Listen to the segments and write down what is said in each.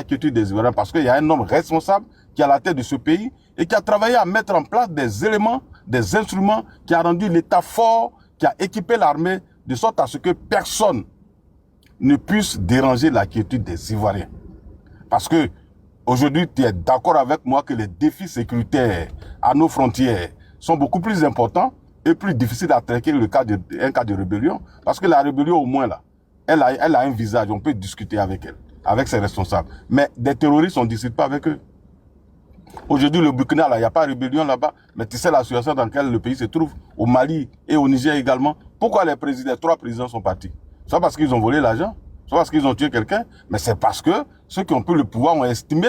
l'inquiétude des Ivoiriens parce qu'il y a un homme responsable qui est à la tête de ce pays et qui a travaillé à mettre en place des éléments, des instruments, qui a rendu l'État fort, qui a équipé l'armée de sorte à ce que personne ne puisse déranger la quiétude des Ivoiriens. Parce que aujourd'hui, tu es d'accord avec moi que les défis sécuritaires à nos frontières sont beaucoup plus importants et plus difficiles à traiter un cas de rébellion. Parce que la rébellion, au moins, là, elle a un visage, on peut discuter avec elle, avec ses responsables. Mais des terroristes, on ne discute pas avec eux. Aujourd'hui, le Burkina, il n'y a pas de rébellion là-bas, mais tu sais la situation dans laquelle le pays se trouve, au Mali et au Niger également. Pourquoi les 3 présidents sont partis? Soit parce qu'ils ont volé l'argent, soit parce qu'ils ont tué quelqu'un, mais c'est parce que ceux qui ont pris le pouvoir ont estimé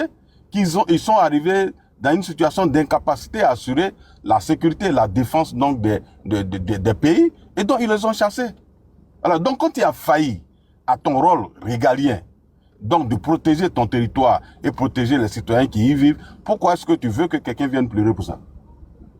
qu'ils sont arrivés dans une situation d'incapacité à assurer la sécurité et la défense donc des pays, et donc ils les ont chassés. Alors, donc quand tu as failli à ton rôle régalien, donc de protéger ton territoire et protéger les citoyens qui y vivent, pourquoi est-ce que tu veux que quelqu'un vienne pleurer pour ça?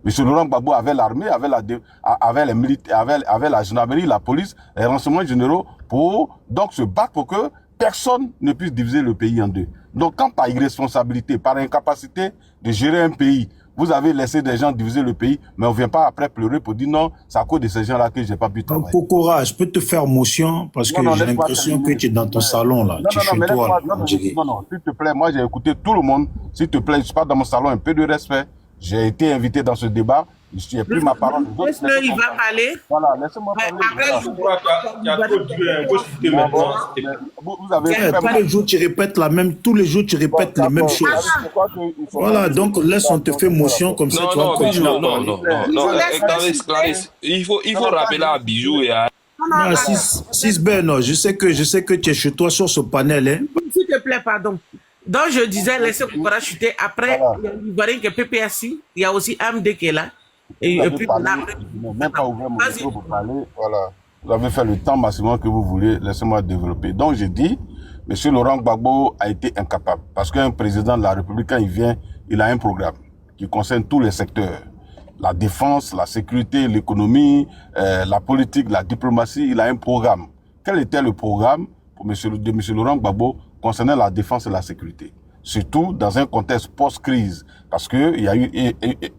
M. Laurent Gbagbo avait l'armée, avait les militaires, avait la gendarmerie, la police, les renseignements généraux pour donc se battre pour que personne ne puisse diviser le pays en deux. Donc quand par irresponsabilité, par incapacité de gérer un pays, vous avez laissé des gens diviser le pays, mais on ne vient pas après pleurer pour dire non, c'est à cause de ces gens-là que j'ai pas pu travailler. Pokora, je peux te faire motion parce que j'ai l'impression que tu es dans ton salon là, tu es chez toi. Non, s'il te plaît, moi j'ai écouté tout le monde. S'il te plaît, je suis pas dans mon salon, un peu de respect. J'ai été invité dans ce débat. Je n'ai plus ma parole. Laisse-le, il va parler. Voilà, laissez-moi parler. Il y a trop de vous avez tous les jours, tu répètes la même, tous les jours, tu répètes les mêmes choses. Voilà, donc laisse, on te fait motion comme ça, tu vas continuer à parler. Non, Clarisse, il faut rappeler à Bijou et à... Non, 6B, non, je sais que tu es chez toi sur ce panel. Hein. S'il te plaît, pardon. Donc, je disais, laissez Pokora chuter. Après, il y a l'Ivoirien qui est PPSI. Il y a aussi AMD qui est là. Et puis, même pas ouvert mon micro pour parler. Voilà. Vous avez fait le temps maximum que vous voulez. Laissez-moi développer. Donc, j'ai dit, M. Laurent Gbagbo a été incapable. Parce qu'un président de la République, quand il vient, il a un programme qui concerne tous les secteurs. La défense, la sécurité, l'économie, la politique, la diplomatie. Il a un programme. Quel était le programme pour M. Laurent Gbagbo concernant la défense et la sécurité? Surtout dans un contexte post-crise. Parce qu'il y a eu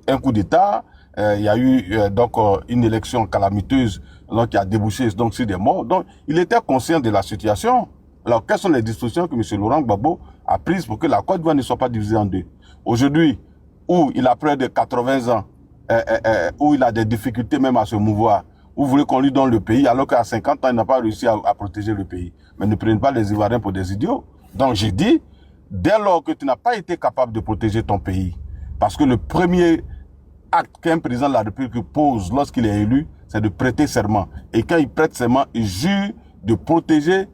un coup d'État, il y a eu donc une élection calamiteuse donc, qui a débouché donc, sur des morts. Donc, il était conscient de la situation. Alors, quelles sont les dispositions que M. Laurent Gbagbo a prises pour que la Côte d'Ivoire ne soit pas divisée en deux? Aujourd'hui, où il a près de 80 ans, où il a des difficultés même à se mouvoir, vous voulez qu'on lui donne le pays alors qu'à 50 ans, il n'a pas réussi à protéger le pays. Mais ne prenez pas les Ivoiriens pour des idiots. Donc, j'ai dit, dès lors que tu n'as pas été capable de protéger ton pays, parce que le premier acte qu'un président de la République pose lorsqu'il est élu, c'est de prêter serment. Et quand il prête serment, il jure de protéger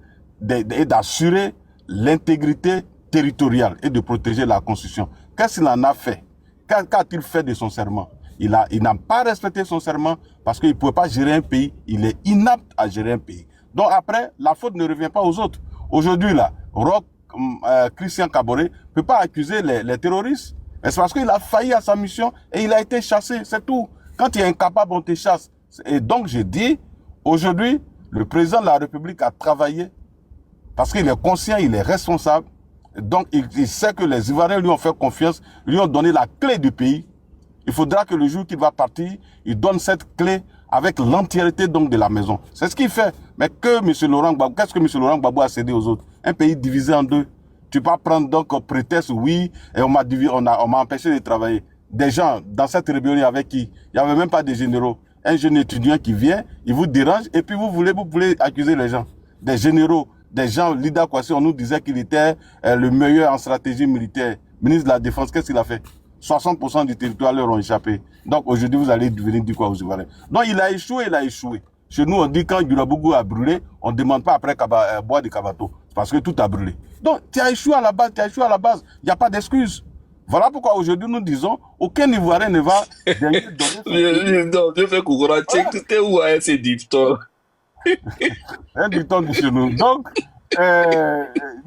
et d'assurer l'intégrité territoriale et de protéger la Constitution. Qu'est-ce qu'il en a fait? Qu'a-t-il fait de son serment? Il n'a pas respecté son serment parce qu'il ne pouvait pas gérer un pays. Il est inapte à gérer un pays. Donc après, la faute ne revient pas aux autres. Aujourd'hui, là, Christian Kaboré ne peut pas accuser les terroristes. Mais c'est parce qu'il a failli à sa mission et il a été chassé, c'est tout. Quand il est incapable, on te chasse. Et donc, j'ai dit, aujourd'hui, le président de la République a travaillé parce qu'il est conscient, il est responsable. Donc, il sait que les Ivoiriens lui ont fait confiance, lui ont donné la clé du pays. Il faudra que le jour qu'il va partir, il donne cette clé avec l'entièreté donc de la maison. C'est ce qu'il fait. Mais que M. Laurent Gbagbo, qu'est-ce que M. Laurent Gbagbo a cédé aux autres? Un pays divisé en deux. Tu peux pas prendre donc prétexte, oui, et on m'a empêché de travailler. Des gens, dans cette rébellion avec qui? Il n'y avait même pas de généraux. Un jeune étudiant qui vient, il vous dérange, et puis vous voulez accuser les gens. Des généraux, des gens, Lida Kwasi, on nous disait qu'il était le meilleur en stratégie militaire. Ministre de la Défense, qu'est-ce qu'il a fait? 60% du territoire leur ont échappé. Donc aujourd'hui, vous allez venir dire quoi aux Ivoiriens? Donc il a échoué. Chez nous, on dit quand Gurabougou a brûlé, on ne demande pas après boire du Kabato. Parce que tout a brûlé. Donc, tu as échoué à la base, Il n'y a pas d'excuse. Voilà pourquoi aujourd'hui nous disons, aucun Ivoirien ne va donner Non, je fais Kokora, check, tu es où à ces dictons? Un dicton de chez nous. Donc,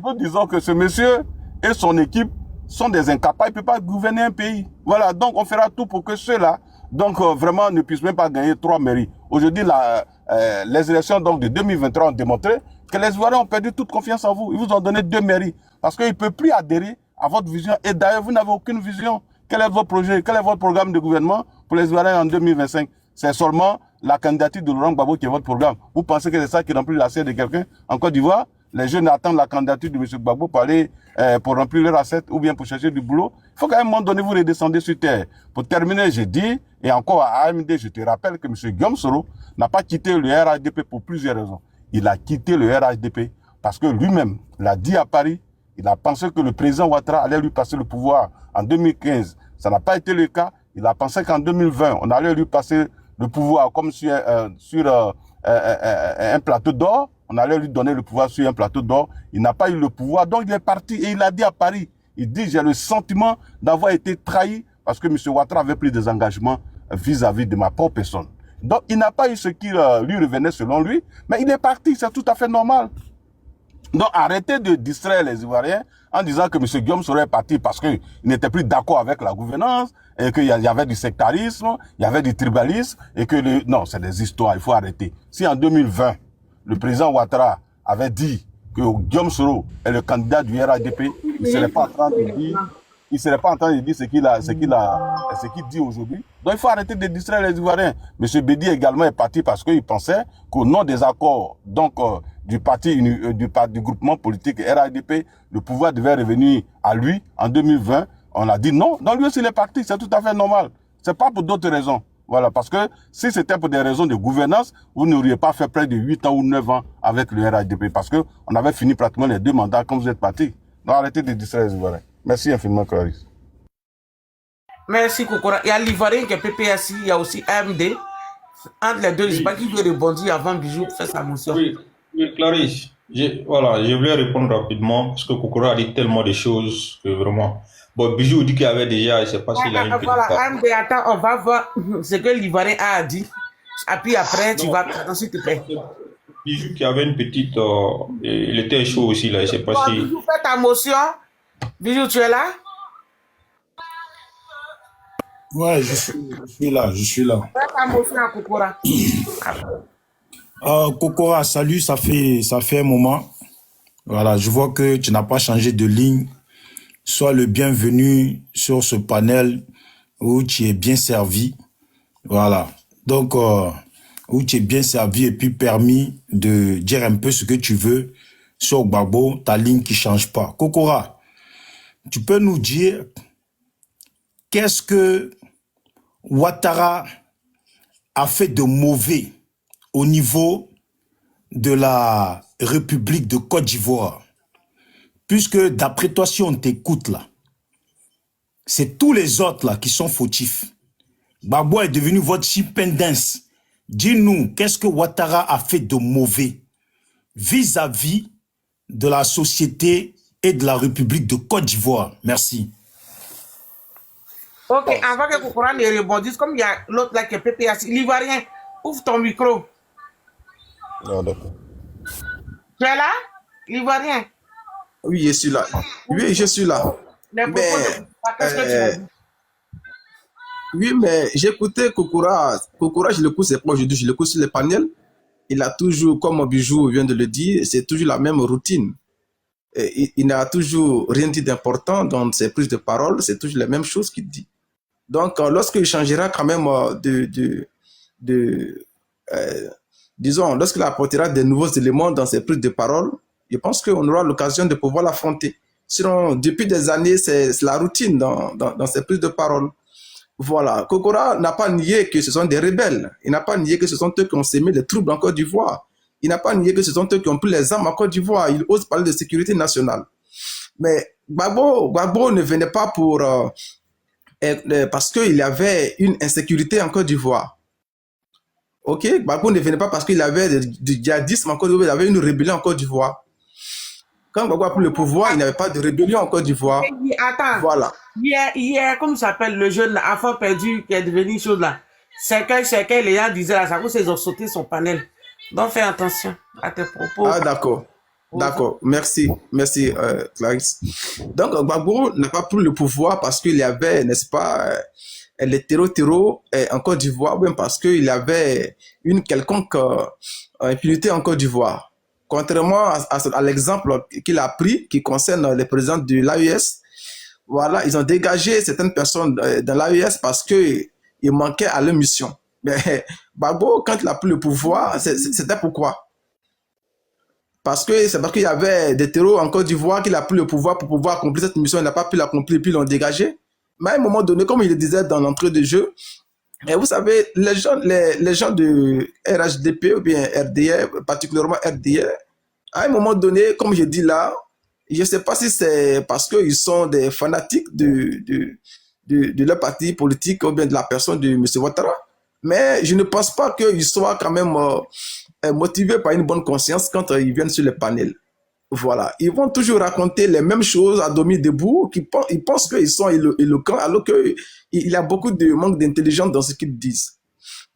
nous disons que ce monsieur et son équipe sont des incapables, ils ne peuvent pas gouverner un pays. Voilà, donc on fera tout pour que ceux-là, donc vraiment ne puissent même pas gagner 3 mairies. Aujourd'hui, les élections donc, de 2023 ont démontré que les Ivoiriens ont perdu toute confiance en vous. Ils vous ont donné 2 mairies parce qu'ils ne peuvent plus adhérer à votre vision. Et d'ailleurs, vous n'avez aucune vision. Quel est votre projet? Quel est votre programme de gouvernement pour les Ivoiriens en 2025? C'est seulement la candidature de Laurent Gbagbo qui est votre programme. Vous pensez que c'est ça qui remplit l'assiette de quelqu'un? En Côte d'Ivoire, les jeunes attendent la candidature de M. Gbagbo pour aller pour remplir leur assiette ou bien pour chercher du boulot. Il faut qu'à un moment donné, vous redescendez sur terre. Pour terminer, j'ai dit, et encore à AMD, je te rappelle que M. Guillaume Soro n'a pas quitté le RHDP pour plusieurs raisons. Il a quitté le RHDP parce que lui-même l'a dit à Paris. Il a pensé que le président Ouattara allait lui passer le pouvoir en 2015. Ça n'a pas été le cas. Il a pensé qu'en 2020, on allait lui passer le pouvoir comme sur un plateau d'or. On allait lui donner le pouvoir sur un plateau d'or. Il n'a pas eu le pouvoir. Donc, il est parti et il a dit à Paris, il dit, j'ai le sentiment d'avoir été trahi parce que M. Ouattara avait pris des engagements vis-à-vis de ma propre personne. Donc, il n'a pas eu ce qui lui revenait selon lui, mais il est parti. C'est tout à fait normal. Donc, arrêtez de distraire les Ivoiriens en disant que M. Guillaume serait parti parce qu'il n'était plus d'accord avec la gouvernance et qu'il y avait du sectarisme, il y avait du tribalisme et que non, c'est des histoires, il faut arrêter. Si en 2020, le président Ouattara avait dit que Guillaume Soro est le candidat du RHDP, il ne serait pas en train de dire, ce qu'il dit aujourd'hui. Donc il faut arrêter de distraire les Ivoiriens. M. Bédi également est parti parce qu'il pensait qu'au nom des accords du groupement politique RHDP, le pouvoir devait revenir à lui en 2020. On a dit non. Donc lui aussi il est parti, c'est tout à fait normal. C'est pas pour d'autres raisons. Voilà, parce que si c'était pour des raisons de gouvernance, vous n'auriez pas fait près de 8 ans ou 9 ans avec le RHDP parce que on avait fini pratiquement les 2 mandats quand vous êtes parti. Donc arrêtez de distraire les Ivoiriens. Merci infiniment, Clarisse. Merci, Kokora. Il y a l'Ivoirien qui est PPSI, il y a aussi AMD. Entre les deux, je ne sais pas qui veut rebondir avant Bijou faire sa motion. Oui, Clarisse, je voulais répondre rapidement parce que Kokora a dit tellement de choses que vraiment. Bon, Bijou dit qu'il y avait déjà, je ne sais pas s'il a une petite Voilà, AMD, attends, on va voir ce que l'Ivoirien a dit. Et puis après, tu vas, s'il te plaît. Bijou qui avait une petite, il était chaud aussi là, je ne sais pas si. Bijou, fais ta motion. Bijou, tu es là? Ouais, je suis là. Fais ta motion à Kokora. Kokora, salut, ça fait un moment. Voilà, je vois que tu n'as pas changé de ligne. Sois le bienvenu sur ce panel où tu es bien servi. Voilà. Donc, où tu es bien servi et puis permis de dire un peu ce que tu veux sur Gbagbo, ta ligne qui ne change pas. Kokora, tu peux nous dire qu'est-ce que Ouattara a fait de mauvais au niveau de la République de Côte d'Ivoire? Puisque d'après toi, si on t'écoute là, c'est tous les autres là qui sont fautifs. Gbagbo est devenu votre chipendance. Dis-nous, qu'est-ce que Ouattara a fait de mauvais vis-à-vis de la société et de la République de Côte d'Ivoire? Merci. Ok, avant que Kokora ne rebondisse, comme il y a l'autre là qui est PPSI, l'Ivoirien, ouvre ton micro. Non, d'accord. Tu es là, l'Ivoirien? Oui, je suis là. Oui, je suis là. Qu'est-ce que tu as dit? Oui, mais j'écoutais Kokora. Kokora, je l'écoute, c'est pas aujourd'hui, je l'écoute sur les panels. Il a toujours, comme Bijou vient de le dire, c'est toujours la même routine. Il n'a toujours rien dit d'important dans ses prises de parole, c'est toujours les mêmes choses qu'il dit. Donc, lorsqu'il changera quand même disons, lorsqu'il apportera de nouveaux éléments dans ses prises de parole, je pense qu'on aura l'occasion de pouvoir l'affronter. Sinon, depuis des années, c'est la routine dans ses prises de parole. Voilà. Kokora n'a pas nié que ce sont des rebelles. Il n'a pas nié que ce sont eux qui ont sémé les troubles en Côte d'Ivoire. Il n'a pas nié que ce sont eux qui ont pris les armes en Côte d'Ivoire. Il ose parler de sécurité nationale. Mais Gbagbo ne venait pas parce qu'il y avait une insécurité en Côte d'Ivoire. Ok, Gbagbo ne venait pas parce qu'il avait du djihadisme en Côte d'Ivoire, il y avait une rébellion en Côte d'Ivoire. Quand Gbagbo a pris le pouvoir, il n'y avait pas de rébellion en Côte d'Ivoire. Attends, voilà. Hier, comment s'appelle le jeune enfant perdu qui est devenu chose là? C'est que les gens disaient là, ça cause ils ont sauté son panel. Donc fais attention à tes propos. Ah d'accord. D'accord, merci, Clarisse. Donc Gbagbo n'a pas pris le pouvoir parce qu'il y avait, n'est-ce pas, les terreaux en Côte d'Ivoire, même parce qu'il y avait une quelconque impunité en Côte d'Ivoire. contrairement à l'exemple qu'il a pris, qui concerne les présidents de l'AES, voilà, ils ont dégagé certaines personnes dans l'AES parce qu'ils manquaient à leur mission. Mais Gbagbo, quand il a pris le pouvoir, c'était pourquoi? C'est parce qu'il y avait des terreaux en Côte d'Ivoire qu'il a pris le pouvoir pour pouvoir accomplir cette mission. Il n'a pas pu l'accomplir, puis ils l'ont dégagé. Mais à un moment donné, comme il le disait dans l'entrée de jeu, et vous savez, les gens de RHDP ou bien RDR, particulièrement RDR, à un moment donné, comme je dis là, je ne sais pas si c'est parce qu'ils sont des fanatiques de leur parti politique ou bien de la personne de M. Ouattara, mais je ne pense pas qu'ils soient quand même motivés par une bonne conscience quand ils viennent sur les panels. Voilà, ils vont toujours raconter les mêmes choses à demi debout, ils pensent qu'ils sont éloquents alors qu'il y a beaucoup de manque d'intelligence dans ce qu'ils disent.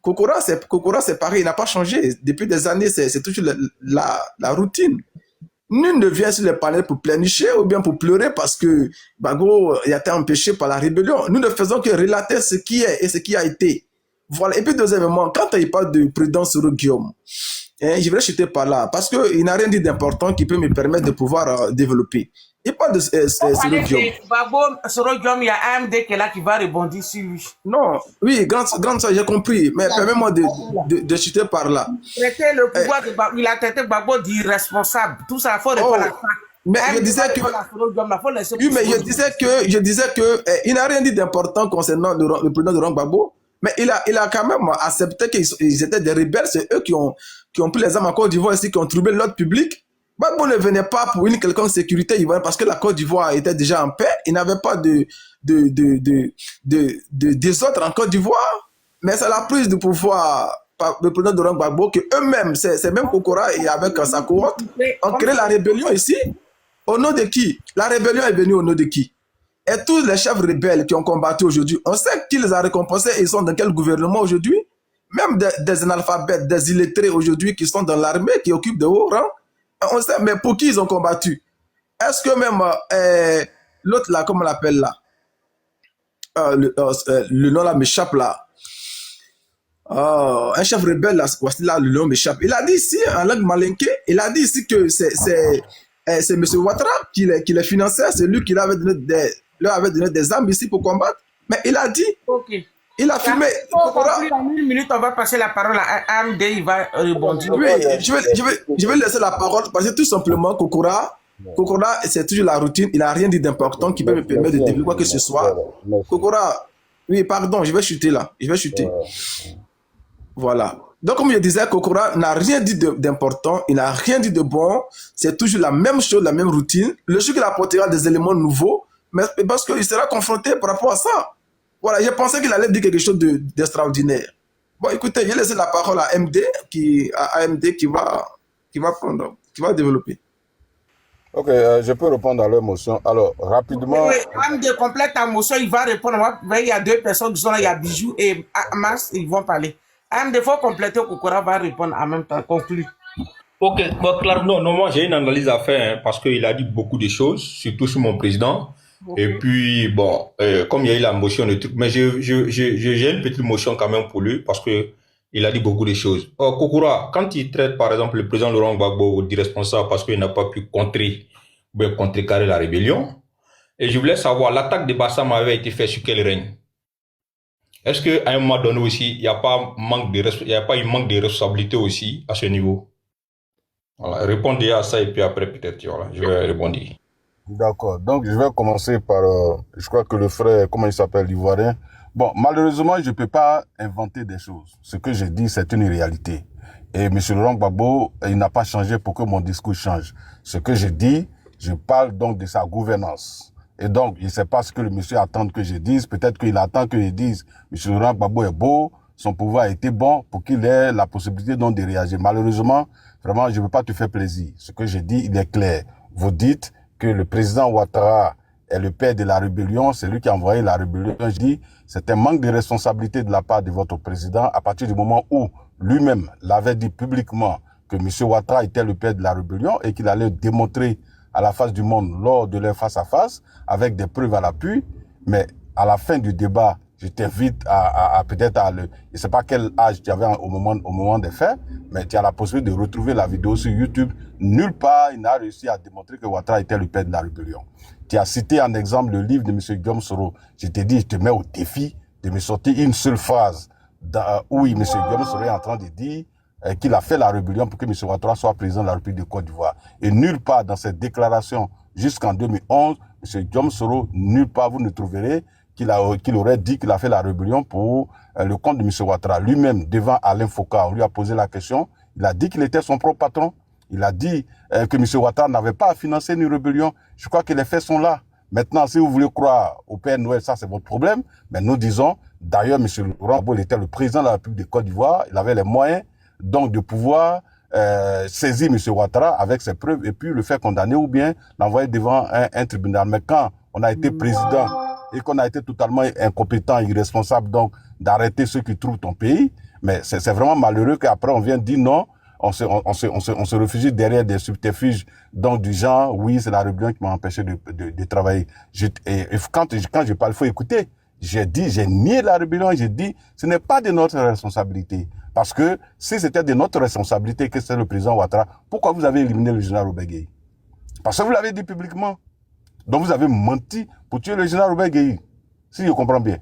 Kokora, c'est pareil, il n'a pas changé. Depuis des années, c'est toujours la routine. Nul ne vient sur les panels pour pleurnicher ou bien pour pleurer parce que Gbagbo a été empêché par la rébellion. Nous ne faisons que relater ce qui est et ce qui a été. Voilà. Et puis deuxièmement, quand il parle de prudence sur Guillaume, je vais chuter par là parce qu'il n'a rien dit d'important qui peut me permettre de pouvoir développer. Il parle de Soro Guillaume. Gbagbo, Soro Guillaume, il y a AMD qui est là qui va rebondir sur lui. Non, oui, grande soeur, j'ai compris, mais permets-moi de chuter par là. Le pouvoir de Gbagbo, il a traité Gbagbo d'irresponsable. Tout ça, il faut répondre à ça. Mais je disais que, oui, mais je disais que il n'a rien dit d'important concernant le président de Laurent Gbagbo. Mais il a quand même accepté qu'ils étaient des rebelles. C'est eux qui ont pris les armes en Côte d'Ivoire ici, qui ont troublé l'ordre public. Gbagbo ne venait pas pour une quelconque sécurité ivoirienne parce que la Côte d'Ivoire était déjà en paix. Il n'avait pas de désordre en Côte d'Ivoire. Mais c'est la prise de pouvoir par le président de Laurent Gbagbo que eux-mêmes, c'est même Kokora et avec sa cohorte, ont créé la rébellion ici. Au nom de qui? La rébellion est venue au nom de qui? Et tous les chefs rebelles qui ont combattu aujourd'hui, on sait qui les a récompensés et ils sont dans quel gouvernement aujourd'hui? Même des analphabètes, des illettrés aujourd'hui qui sont dans l'armée, qui occupent de hauts rangs. On sait, mais pour qui ils ont combattu? Est-ce que même l'autre là, comment on l'appelle là? Le nom là m'échappe là. Un chef rebelle là, voici là, le nom m'échappe. Il a dit ici, en langue malinké, il a dit ici que c'est M. Ouattara qui les finançait, c'est lui qui leur avait donné des armes ici pour combattre. Mais il a dit, il a filmé. En une minute, on va passer la parole à AMD, il va rebondir. Oui, je vais laisser la parole parce que tout simplement, Kokora, c'est toujours la routine, il n'a rien dit d'important qui peut me permettre de développer quoi que ce soit. Kokora, oui, pardon, je vais chuter là, Voilà. Donc, comme je disais, Kokora n'a rien dit d'important, il n'a rien dit de bon, c'est toujours la même chose, la même routine. Le jour qu'il apportera des éléments nouveaux, mais parce qu'il sera confronté par rapport à ça. Voilà, je pensais qu'il allait dire quelque chose d'extraordinaire. Bon, écoutez, je vais laisser la parole à AMD qui va développer. Ok, je peux répondre à leur motion. Alors, rapidement... Oui, AMD complète ta motion, il va répondre. Il y a deux personnes qui sont là, il y a Bijou et Amas, ils vont parler. AMD, il faut compléter, Kokora va répondre en même temps, conclure. Ok, bon, clair, non, moi j'ai une analyse à faire parce qu'il a dit beaucoup de choses, surtout sur mon président. Et puis, bon, comme il y a eu la motion, le truc, mais j'ai une petite motion quand même pour lui parce que il a dit beaucoup de choses. Kokora, quand il traite par exemple le président Laurent Gbagbo d'irresponsable parce qu'il n'a pas pu contrecarrer la rébellion, et je voulais savoir, l'attaque de Bassam avait été faite sur quel règne? Est-ce qu'à un moment donné aussi, il n'y a pas un manque de responsabilité aussi à ce niveau? Voilà, répondez à ça et puis après peut-être voilà, je vais répondre. D'accord. Donc, je vais commencer par, je crois que le frère, comment il s'appelle, l'Ivoirien. Bon, malheureusement, je ne peux pas inventer des choses. Ce que j'ai dit, c'est une réalité. Et M. Laurent Gbagbo, il n'a pas changé pour que mon discours change. Ce que j'ai dit, je parle donc de sa gouvernance. Et donc, je ne sais pas ce que le monsieur attend que je dise. Peut-être qu'il attend que je dise, M. Laurent Gbagbo est beau, son pouvoir a été bon pour qu'il ait la possibilité donc de réagir. Malheureusement, vraiment, je ne veux pas te faire plaisir. Ce que j'ai dit, il est clair. Vous dites que le président Ouattara est le père de la rébellion, c'est lui qui a envoyé la rébellion. Je dis, c'est un manque de responsabilité de la part de votre président à partir du moment où lui-même l'avait dit publiquement que M. Ouattara était le père de la rébellion et qu'il allait démontrer à la face du monde lors de leur face-à-face avec des preuves à l'appui. Mais à la fin du débat, je t'invite à peut-être à le... Je sais pas quel âge tu avais au moment des faits, mais tu as la possibilité de retrouver la vidéo sur YouTube. Nulle part, il n'a réussi à démontrer que Ouattara était le père de la rébellion. Tu as cité en exemple le livre de M. Guillaume Soro. Je t'ai dit, je te mets au défi de me sortir une seule phrase où M. Guillaume Soro est en train de dire qu'il a fait la rébellion pour que M. Ouattara soit président de la République de Côte d'Ivoire. Et nulle part dans cette déclaration, jusqu'en 2011, M. Guillaume Soro, nulle part vous ne trouverez qu'il aurait dit qu'il a fait la rébellion pour le compte de M. Ouattara. Lui-même, devant Alain Foucault, on lui a posé la question. Il a dit qu'il était son propre patron. Il a dit que M. Ouattara n'avait pas à financer une rébellion. Je crois que les faits sont là. Maintenant, si vous voulez croire au Père Noël, ça c'est votre problème. Mais nous disons, d'ailleurs, M. Laurent Gbagbo, il était le président de la République de Côte d'Ivoire. Il avait les moyens donc de pouvoir saisir M. Ouattara avec ses preuves et puis le faire condamner ou bien l'envoyer devant un tribunal. Mais quand on a été président et qu'on a été totalement incompétent, irresponsable, donc d'arrêter ceux qui trouvent ton pays, mais c'est vraiment malheureux qu'après on vienne dire non, on se réfugie derrière des subterfuges donc du genre, oui, c'est la rébellion qui m'a empêché de travailler. Quand je parle, il faut écouter. J'ai nié la rébellion et j'ai dit, ce n'est pas de notre responsabilité. Parce que si c'était de notre responsabilité que c'est le président Ouattara, pourquoi vous avez éliminé le général Robert Gueye? Parce que vous l'avez dit publiquement. Donc vous avez menti pour tuer le général Robert Gueye. Si je comprends bien.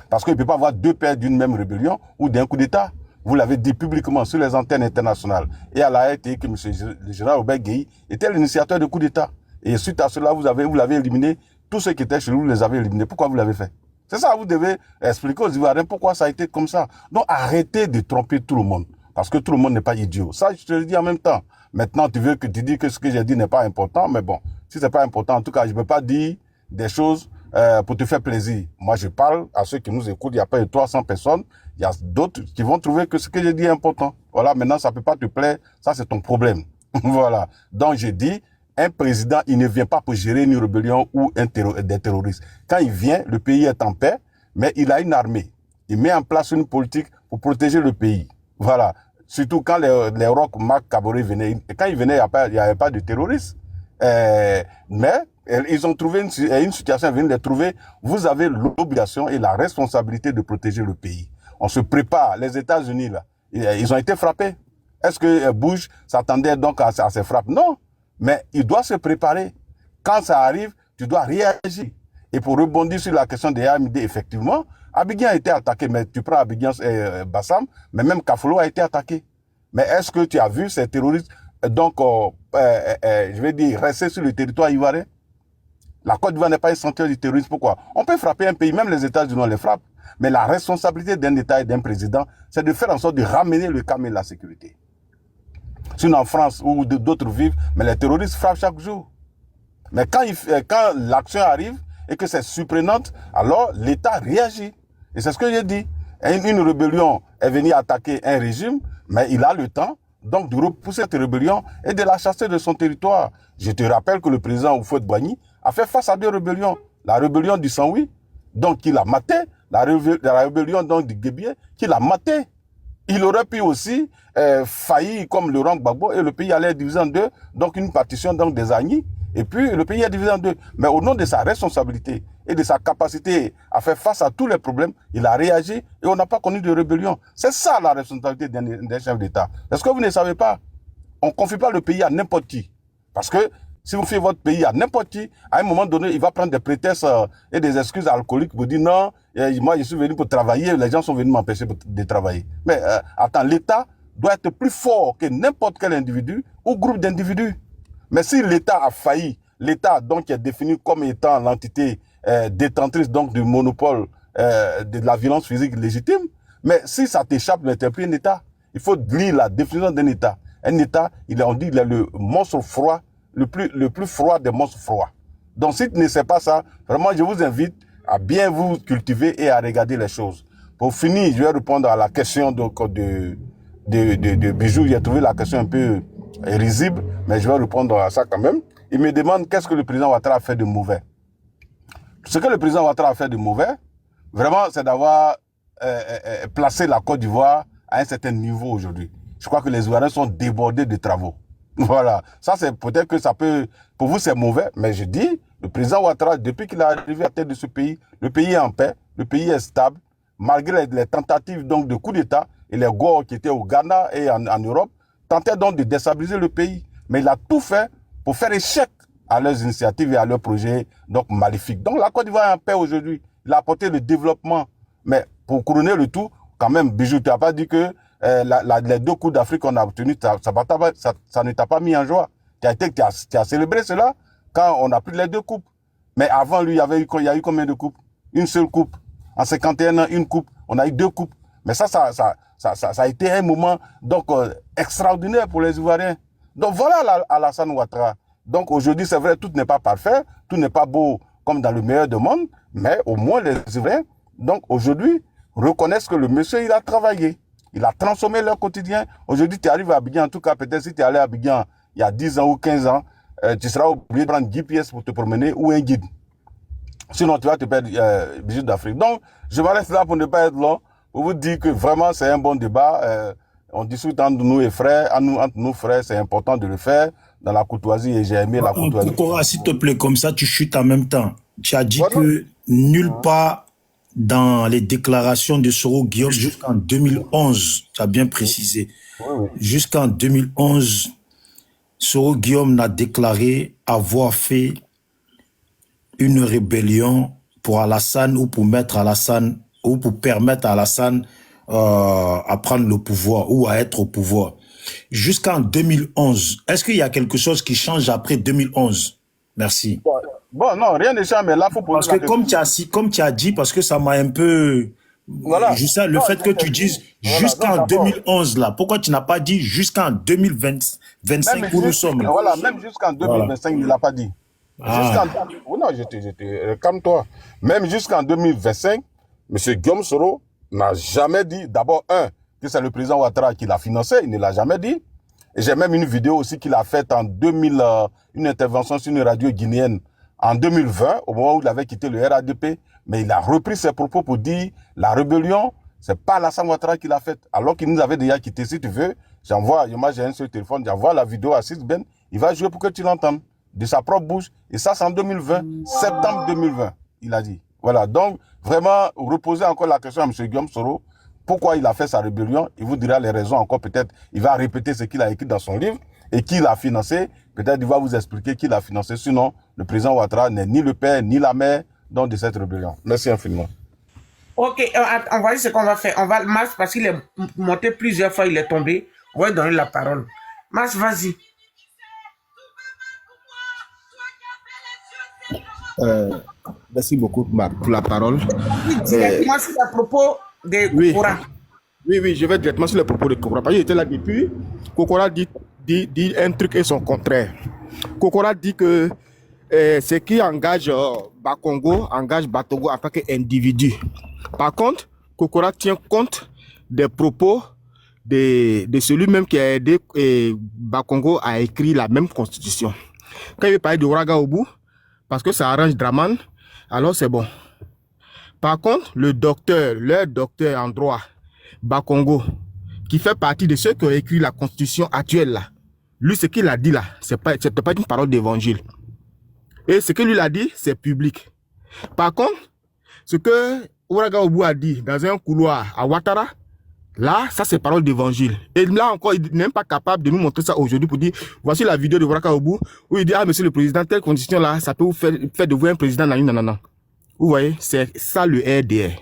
Parce qu'il ne peut pas avoir deux pères d'une même rébellion ou d'un coup d'État. Vous l'avez dit publiquement sur les antennes internationales. Et à la RTI que le général Robert Gueye était l'initiateur du coup d'État. Et suite à cela, vous l'avez éliminé. Tous ceux qui étaient chez vous, vous les avez éliminés. Pourquoi vous l'avez fait? C'est ça, vous devez expliquer aux Ivoiriens pourquoi ça a été comme ça. Donc arrêtez de tromper tout le monde. Parce que tout le monde n'est pas idiot. Ça, je te le dis en même temps. Maintenant, tu dis que ce que j'ai dit n'est pas important. Mais bon, si c'est pas important, en tout cas, je ne peux pas dire des choses pour te faire plaisir. Moi, je parle à ceux qui nous écoutent. Il n'y a pas de 300 personnes. Il y a d'autres qui vont trouver que ce que j'ai dit est important. Voilà, maintenant, ça peut pas te plaire. Ça, c'est ton problème. Voilà. Donc, j'ai dit, un président, il ne vient pas pour gérer une rébellion ou des terroristes. Quand il vient, le pays est en paix, mais il a une armée. Il met en place une politique pour protéger le pays. Voilà. Surtout quand les rocs Marc Kaboré venaient. Quand ils venaient, il n'y avait pas de terroristes. Mais ils ont trouvé une situation, ils viennent de trouver. Vous avez l'obligation et la responsabilité de protéger le pays. On se prépare. Les États-Unis, là, ils ont été frappés. Est-ce que Bush s'attendait donc à ces frappes? Non. Mais il doit se préparer. Quand ça arrive, tu dois réagir. Et pour rebondir sur la question des AMD, effectivement, Abidjan a été attaqué. Mais tu prends Abidjan et Bassam, mais même Kafolo a été attaqué. Mais est-ce que tu as vu ces terroristes, donc, je vais dire, rester sur le territoire ivoirien? La Côte d'Ivoire n'est pas un centre du terrorisme. Pourquoi? On peut frapper un pays, même les États-Unis, on les frappe. Mais la responsabilité d'un État et d'un président, c'est de faire en sorte de ramener le calme et la sécurité. Sinon, en France ou d'autres vivent, mais les terroristes frappent chaque jour. Mais quand l'action arrive et que c'est surprenante, alors l'État réagit. Et c'est ce que j'ai dit. Une rébellion est venue attaquer un régime, mais il a le temps donc de repousser cette rébellion et de la chasser de son territoire. Je te rappelle que le président Houphouët-Boigny a fait face à deux rébellions. La rébellion du Saint-Louis, donc il a maté. La rébellion donc du Guébié, qu'il a maté. Il aurait pu aussi faillir comme Laurent Gbagbo et le pays allait être divisé en deux, donc une partition donc des Agnis, et puis le pays est divisé en deux. Mais au nom de sa responsabilité et de sa capacité à faire face à tous les problèmes, il a réagi et on n'a pas connu de rébellion. C'est ça la responsabilité d'un chef d'État. Est-ce que vous ne savez pas? On ne confie pas le pays à n'importe qui. Parce que si vous faites votre pays à n'importe qui, à un moment donné, il va prendre des prétextes et des excuses alcooliques pour dire non, moi je suis venu pour travailler, les gens sont venus m'empêcher de travailler. Mais attends, l'État doit être plus fort que n'importe quel individu ou groupe d'individus. Mais si l'État a failli, l'État donc est défini comme étant l'entité détentrice donc du monopole de la violence physique légitime, mais si ça t'échappe, il n'est plus un État. Il faut lire la définition d'un État. Un État, on dit il est le monstre froid, le plus froid des monstres froids. Donc si tu ne sais pas ça, vraiment je vous invite à bien vous cultiver et à regarder les choses. Pour finir, je vais répondre à la question de Bijou. J'ai trouvé la question un peu risible, mais je vais répondre à ça quand même. Il me demande qu'est-ce que le président Ouattara a fait de mauvais. Ce que le président Ouattara a fait de mauvais, vraiment, c'est d'avoir placé la Côte d'Ivoire à un certain niveau aujourd'hui. Je crois que les Ivoiriens sont débordés de travaux. Voilà. Ça, c'est peut-être que ça peut, pour vous, c'est mauvais, mais je dis, Le président Ouattara, depuis qu'il est arrivé à la tête de ce pays, le pays est en paix, le pays est stable, malgré les tentatives donc, de coup d'État et les guerres qui étaient au Ghana et en Europe, tentaient donc de déstabiliser le pays. Mais il a tout fait pour faire échec à leurs initiatives et à leurs projets donc maléfiques. Donc la Côte d'Ivoire est en paix aujourd'hui. Il a apporté le développement. Mais pour couronner le tout, quand même, Bijou, tu n'as pas dit que les 2 coups d'Afrique qu'on a obtenus, ça ne t'a pas mis en joie. Tu as célébré cela quand on a pris les 2 coupes. Mais avant lui, il y a eu combien de coupes? Une seule coupe. En 51 ans, une coupe. On a eu 2 coupes. Mais ça a été un moment donc extraordinaire pour les Ivoiriens. Donc voilà Alassane Ouattara. Donc aujourd'hui, c'est vrai, tout n'est pas parfait, tout n'est pas beau comme dans le meilleur des mondes, mais au moins les Ivoiriens, donc aujourd'hui, reconnaissent que le monsieur, il a travaillé. Il a transformé leur quotidien. Aujourd'hui, tu arrives à Abidjan, en tout cas, peut-être si tu es allé à Abidjan il y a 10 ans ou 15 ans, tu seras obligé de prendre 10 pièces pour te promener ou un guide. Sinon, tu vas te perdre Bijou d'Afrique. Donc, je m'arrête là pour ne pas être long, pour vous dire que vraiment, c'est un bon débat. On discute entre nous et frères, entre nous frères, c'est important de le faire dans la courtoisie et j'ai aimé la courtoisie. Kokora, s'il te plaît, comme ça, tu chutes en même temps. Tu as dit que nulle part dans les déclarations de Soro Guillaume jusqu'en 2011, tu as bien précisé, jusqu'en 2011, Soro Guillaume n'a déclaré avoir fait une rébellion pour Alassane ou pour mettre Alassane ou pour permettre à Alassane à prendre le pouvoir ou à être au pouvoir. Jusqu'en 2011, est-ce qu'il y a quelque chose qui change après 2011? Merci. Bon, non, rien ne change, mais là, il faut poser parce que comme tu as dit, parce que ça m'a un peu... Voilà. Le fait que tu dises jusqu'en 2011, là, pourquoi tu n'as pas dit jusqu'en 2025 où nous sommes là? Voilà, même jusqu'en 2025, il ne l'a pas dit. Non, calme-toi. Même jusqu'en 2025, M. Guillaume Soro n'a jamais dit, d'abord, que c'est le président Ouattara qui l'a financé, il ne l'a jamais dit. Et j'ai même une vidéo aussi qu'il a faite en 2000, une intervention sur une radio guinéenne en 2020, au moment où il avait quitté le RADP, mais il a repris ses propos pour dire la rébellion, c'est pas Alassane Ouattara qui l'a faite, alors qu'il nous avait déjà quitté. Si tu veux, moi j'ai un seul téléphone, j'envoie la vidéo à Sisben, il va jouer pour que tu l'entendes, de sa propre bouche. Et ça, c'est en 2020, septembre 2020, il a dit. Voilà, donc vraiment, reposer encore la question à M. Guillaume Soro, pourquoi il a fait sa rébellion, il vous dira les raisons encore, peut-être, il va répéter ce qu'il a écrit dans son livre, et qui l'a financé, peut-être il va vous expliquer qui l'a financé, sinon le président Ouattara n'est ni le père, ni la mère donc, de cette rébellion. Merci infiniment. Ok, on va dire ce qu'on va faire. On va le Mars, parce qu'il est monté plusieurs fois, il est tombé. On va lui donner la parole. Mars, vas-y. Merci beaucoup pour la parole. Directement sur les propos de Kokora. Oui, je vais directement sur les propos de Kokora. Parce qu'il était là depuis. Kokora dit un truc et son contraire. Kokora dit que ce qui engage Bakongo engage Batogo en tant qu'individu. Par contre, Kokora tient compte des propos de celui-même qui a aidé Bakongo à écrire la même constitution. Quand il veut parler de Ouaraga Obu, parce que ça arrange Draman, alors c'est bon. Par contre, leur docteur en droit, Bakongo, qui fait partie de ceux qui ont écrit la constitution actuelle là, lui, ce qu'il a dit là, c'est pas une parole d'évangile. Et ce que lui a dit, c'est public. Par contre, ce que Ouaraga Obu a dit dans un couloir à Ouattara, là, ça c'est parole d'évangile. Et là encore, il n'est même pas capable de nous montrer ça aujourd'hui pour dire, voici la vidéo de Ouaraga Obu, où il dit, ah monsieur le président, telle condition là, ça peut vous faire de vous un président non. Vous voyez, c'est ça le RDR.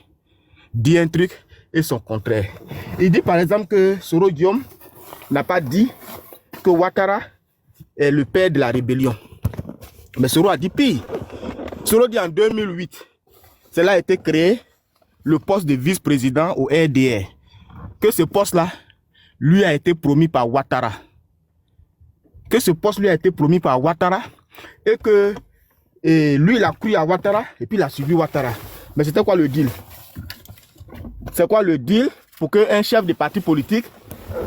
Dit un truc et son contraire. Il dit par exemple que Soro Guillaume n'a pas dit que Ouattara est le père de la rébellion. Mais Soro a dit pire. Soro dit en 2008, cela a été créé, le poste de vice-président au RDR. Que ce poste-là, lui a été promis par Ouattara. Que ce poste lui a été promis par Ouattara et que lui, il a cru à Ouattara et puis il a suivi Ouattara. Mais c'était quoi le deal? C'est quoi le deal pour qu'un chef de parti politique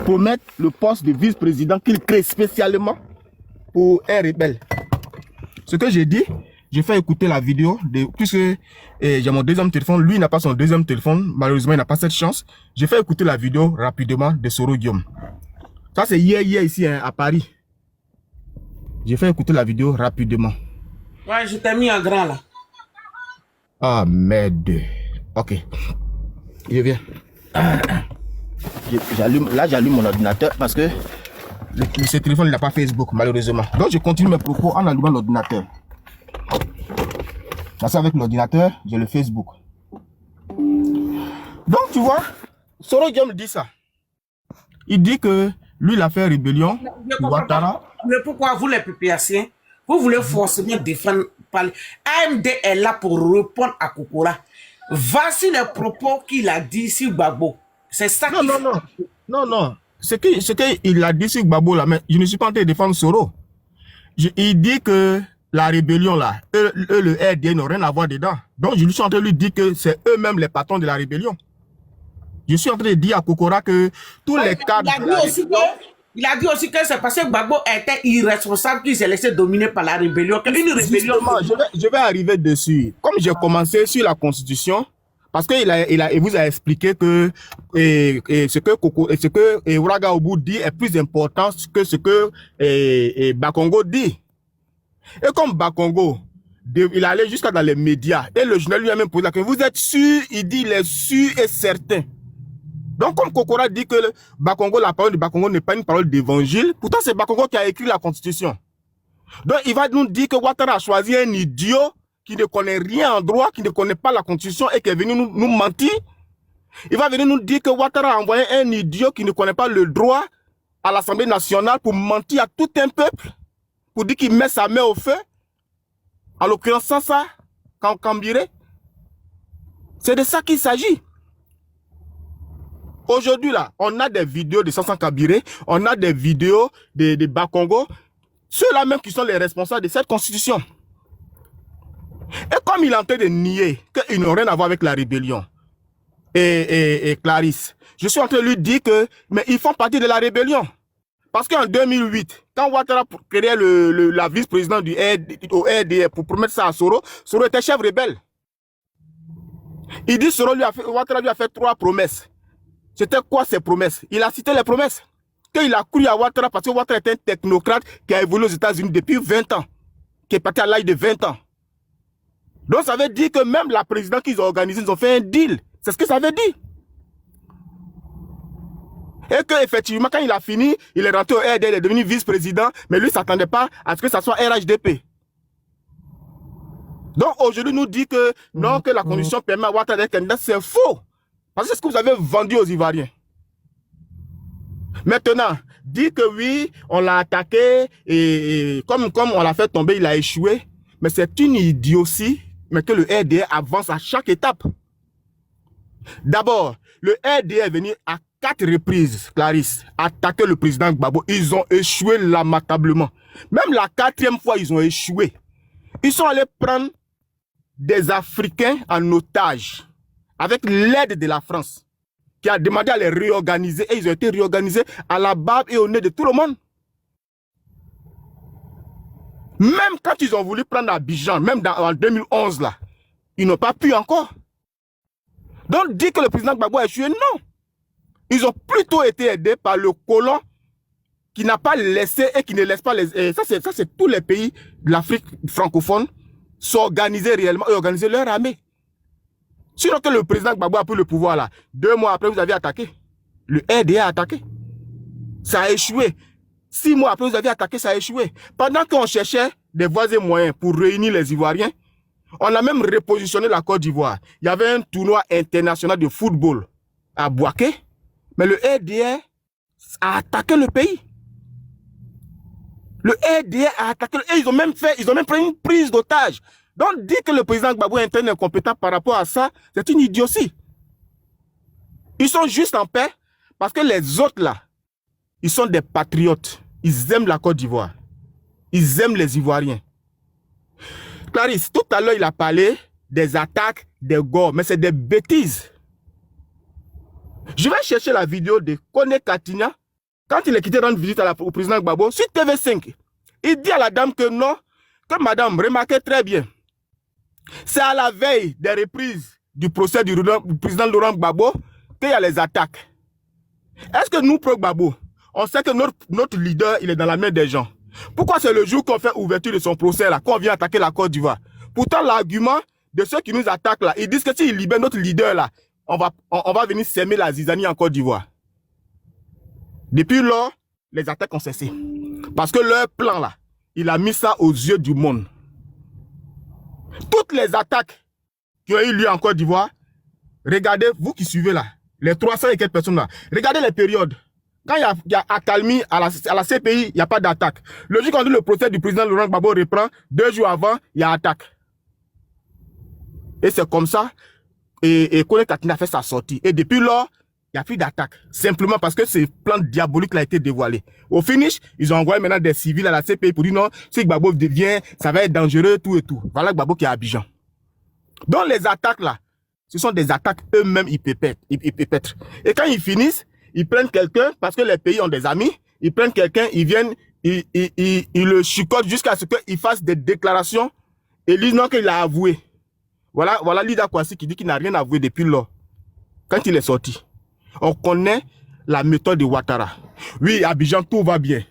promette le poste de vice-président qu'il crée spécialement pour un rebelle? Ce que j'ai dit, j'ai fait écouter la vidéo, puisque j'ai mon deuxième téléphone, lui n'a pas son deuxième téléphone, malheureusement il n'a pas cette chance. J'ai fait écouter la vidéo rapidement de Soro Guillaume. Ça c'est hier ici hein, à Paris. J'ai fait écouter la vidéo rapidement. Ouais, je t'ai mis en grand là. Ah, merde. Ok. Je viens. J'allume mon ordinateur parce que ce téléphone n'a pas Facebook, malheureusement. Donc, je continue mes propos en allumant l'ordinateur. Parce qu'avec l'ordinateur, j'ai le Facebook. Donc, tu vois, Soro Diom dit ça. Il dit que lui, il a fait rébellion. Ouattara. Mais pourquoi vous, les PPAciens, vous voulez forcément défendre parler. AMD est là pour répondre à Kokora. Voici les propos qu'il a dit sur Gbagbo. C'est ça qui... Non. Ce qu'il a dit sur Gbagbo, là, mais je ne suis pas en train de défendre Soro. Il dit que la rébellion, là, eux le RDA n'ont rien à voir dedans. Donc, je suis en train de lui dire que c'est eux-mêmes les patrons de la rébellion. Je suis en train de dire à Kokora que tous les cadres... Il a dit aussi que c'est parce que Gbagbo était irresponsable qu'il s'est laissé dominer par la rébellion. Une rébellion... Je vais arriver dessus. Comme j'ai commencé sur la Constitution, parce qu'il vous a expliqué que ce que Ouattara Obu dit est plus important que ce que Bakongo dit. Et comme Bakongo, il allait jusqu'à dans les médias, et le journal lui a même posé la question, vous êtes sûr? Il dit, il est sûr et certain. Donc, comme Kokora dit que Bakongo, la parole de Bakongo n'est pas une parole d'évangile, pourtant c'est Bakongo qui a écrit la Constitution. Donc, il va nous dire que Ouattara a choisi un idiot qui ne connaît rien en droit, qui ne connaît pas la Constitution et qui est venu nous mentir. Il va venir nous dire que Ouattara a envoyé un idiot qui ne connaît pas le droit à l'Assemblée nationale pour mentir à tout un peuple, pour dire qu'il met sa main au feu. En l'occurrence, ça, Kambiré. C'est de ça qu'il s'agit. Aujourd'hui, là, on a des vidéos de Sansan Kabiré, on a des vidéos de Bakongo, ceux-là même qui sont les responsables de cette constitution. Et comme il est en train de nier qu'ils n'ont rien à voir avec la rébellion, et Clarisse, je suis en train de lui dire que, mais ils font partie de la rébellion. Parce qu'en 2008, quand Ouattara créait la vice-présidente au RDA pour promettre ça à Soro, Soro était chef rebelle. Il dit que Ouattara lui a fait 3 promesses. C'était quoi ces promesses? Il a cité les promesses. Qu'il a cru à Ouattara parce que Ouattara est un technocrate qui a évolué aux États-Unis depuis 20 ans. Qui est parti à l'âge de 20 ans. Donc ça veut dire que même la présidence qu'ils ont organisée, ils ont fait un deal. C'est ce que ça veut dire. Et qu'effectivement, quand il a fini, il est rentré au RDA, il est devenu vice-président, mais lui ne s'attendait pas à ce que ça soit RHDP. Donc aujourd'hui, nous dit que non, que la condition permet à Ouattara d'être candidat, c'est faux. Parce que c'est ce que vous avez vendu aux Ivoiriens. Maintenant, dit que oui, on l'a attaqué et comme on l'a fait tomber, il a échoué. Mais c'est une idiotie, mais que le RDA avance à chaque étape. D'abord, le RDA est venu à 4 reprises, Clarisse, attaquer le président Gbagbo. Ils ont échoué lamentablement. Même la 4e fois, ils ont échoué. Ils sont allés prendre des Africains en otage avec l'aide de la France, qui a demandé à les réorganiser, et ils ont été réorganisés à la barbe et au nez de tout le monde. Même quand ils ont voulu prendre Abidjan, même en 2011, là, ils n'ont pas pu encore. Donc, dire que le président Gbagbo a échoué, non. Ils ont plutôt été aidés par le colon qui n'a pas laissé et qui ne laisse pas les... Ça, c'est tous les pays de l'Afrique francophone s'organiser réellement et organiser leur armée. Sinon que le président Gbagbo a pris le pouvoir là, 2 mois après vous avez attaqué. Le RDA a attaqué. Ça a échoué. 6 mois après vous avez attaqué, ça a échoué. Pendant qu'on cherchait des voies et moyens pour réunir les Ivoiriens, on a même repositionné la Côte d'Ivoire. Il y avait un tournoi international de football à Bouaké, mais le RDA a attaqué le pays. Le RDA a attaqué et ils ont même pris une prise d'otage. Donc, dire que le président Gbagbo est un incompétent par rapport à ça, c'est une idiotie. Ils sont juste en paix parce que les autres là, ils sont des patriotes. Ils aiment la Côte d'Ivoire. Ils aiment les Ivoiriens. Clarisse, tout à l'heure, il a parlé des attaques, des gors, mais c'est des bêtises. Je vais chercher la vidéo de Kone Katigna quand il est quitté rendre visite au président Gbagbo sur TV5. Il dit à la dame que non, que madame, remarquez très bien. C'est à la veille des reprises du procès du président Laurent Gbagbo qu'il y a les attaques. Est-ce que nous, pro Gbagbo, on sait que notre leader, il est dans la main des gens. Pourquoi c'est le jour qu'on fait ouverture de son procès là, qu'on vient attaquer la Côte d'Ivoire? Pourtant, l'argument de ceux qui nous attaquent là, ils disent que s'ils libèrent notre leader là, on va venir s'aimer la zizanie en Côte d'Ivoire. Depuis lors, les attaques ont cessé. Parce que leur plan là, il a mis ça aux yeux du monde. Toutes les attaques qui ont eu lieu en Côte d'Ivoire, regardez, vous qui suivez là, les 300 et quelques personnes là, regardez les périodes. Quand il y a accalmie à la CPI, il n'y a pas d'attaque. Le jour quand le procès du président Laurent Gbagbo reprend, 2 jours avant, il y a attaque. Et c'est comme ça, et Kone Katina a fait sa sortie. Et depuis lors, il n'y a plus d'attaque. Simplement parce que ce plan diabolique a été dévoilé. Au finish, ils ont envoyé maintenant des civils à la CPI pour dire non, si Gbagbo devient, ça va être dangereux, tout et tout. Voilà Gbagbo qui est à Abidjan. Donc les attaques là, ce sont des attaques eux-mêmes, ils pépètent. Et quand ils finissent, ils prennent quelqu'un, parce que les pays ont des amis, ils prennent quelqu'un, ils viennent, ils le chicotent jusqu'à ce qu'il fasse des déclarations et ils disent non qu'il a avoué. Voilà Lida Kwasi qui dit qu'il n'a rien avoué depuis lors. Quand il est sorti. On connaît la méthode de Ouattara. Oui, Abidjan, tout va bien.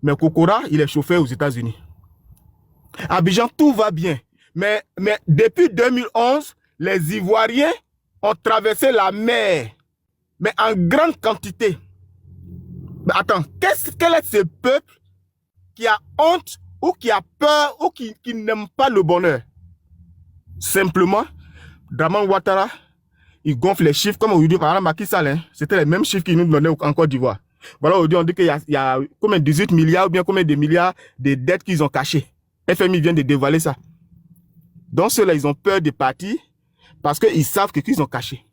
Mais Kokora, il est chauffeur aux États-Unis. Abidjan, tout va bien. Mais depuis 2011, les Ivoiriens ont traversé la mer. Mais en grande quantité. Mais attends, quel est ce peuple qui a honte ou qui a peur ou qui n'aime pas le bonheur? Simplement, Draman Ouattara, il gonfle les chiffres comme aujourd'hui par exemple Macky Sall. Hein, c'était les mêmes chiffres qu'il nous donnait en Côte d'Ivoire. Voilà, aujourd'hui on dit qu'il y a combien 18 milliards ou bien combien de milliards de dettes qu'ils ont cachées. FMI vient de dévoiler ça. Donc ceux-là, ils ont peur de partir parce qu'ils savent qu'ils ont caché.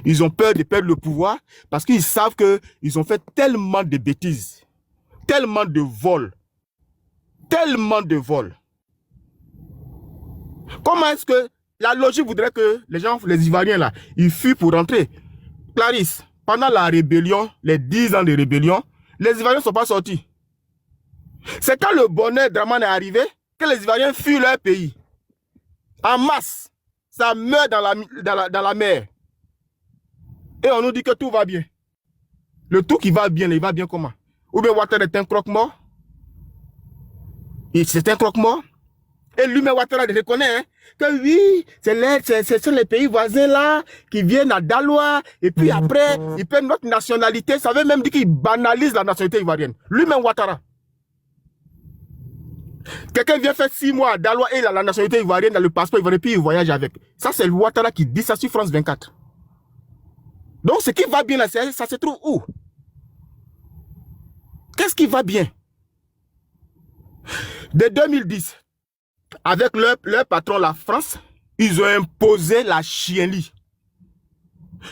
Ils ont peur de perdre le pouvoir parce qu'ils savent qu'ils ont fait tellement de bêtises, tellement de vols. Comment est-ce que la logique voudrait que les Ivoiriens là, ils fuient pour rentrer? Clarisse, pendant la rébellion, les 10 ans de rébellion, les Ivoiriens ne sont pas sortis. C'est quand le bonheur Draman est arrivé que les Ivoiriens fuient leur pays. En masse, ça meurt dans la mer. Et on nous dit que tout va bien. Le tout qui va bien, il va bien comment? Ou bien Ouattara est un croque-mort? C'est un croque-mort? Et lui-même Ouattara reconnaît hein, que oui, c'est les pays voisins là qui viennent à Daloa et puis après, ils prennent notre nationalité. Ça veut même dire qu'ils banalisent la nationalité ivoirienne. Lui-même Ouattara. Quelqu'un vient faire 6 mois à Daloa et il a la nationalité ivoirienne dans le passeport ivoirien puis il voyage avec. Ça, c'est Ouattara qui dit ça sur France 24. Donc, ce qui va bien là, ça se trouve où? Qu'est-ce qui va bien? Dès 2010, avec leur patron, la France, ils ont imposé la chienlit.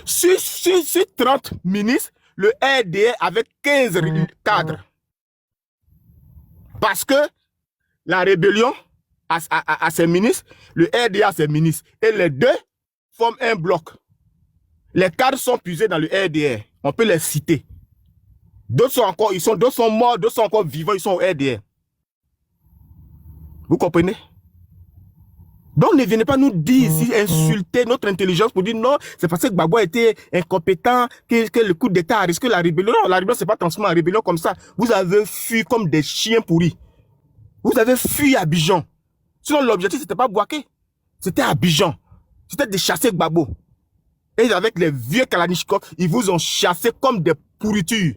Sur 30 ministres, le RDR avait 15 cadres. Parce que la rébellion a ses ministres, le RDR a ses ministres. Et les deux forment un bloc. Les cadres sont puisés dans le RDR. On peut les citer. D'autres sont morts, d'autres sont encore vivants, ils sont au RDR. Vous comprenez? Donc ne venez pas nous dire ici, insulter notre intelligence pour dire non, c'est parce que Gbagbo a été incompétent, que le coup d'État a risqué la rébellion. Non, la rébellion, c'est pas transformé en rébellion comme ça. Vous avez fui comme des chiens pourris. Vous avez fui Abidjan. Sinon, l'objectif, c'était pas Bouaké. C'était Abidjan. C'était de chasser Gbagbo. Et avec les vieux Kalachnikov, ils vous ont chassé comme des pourritures.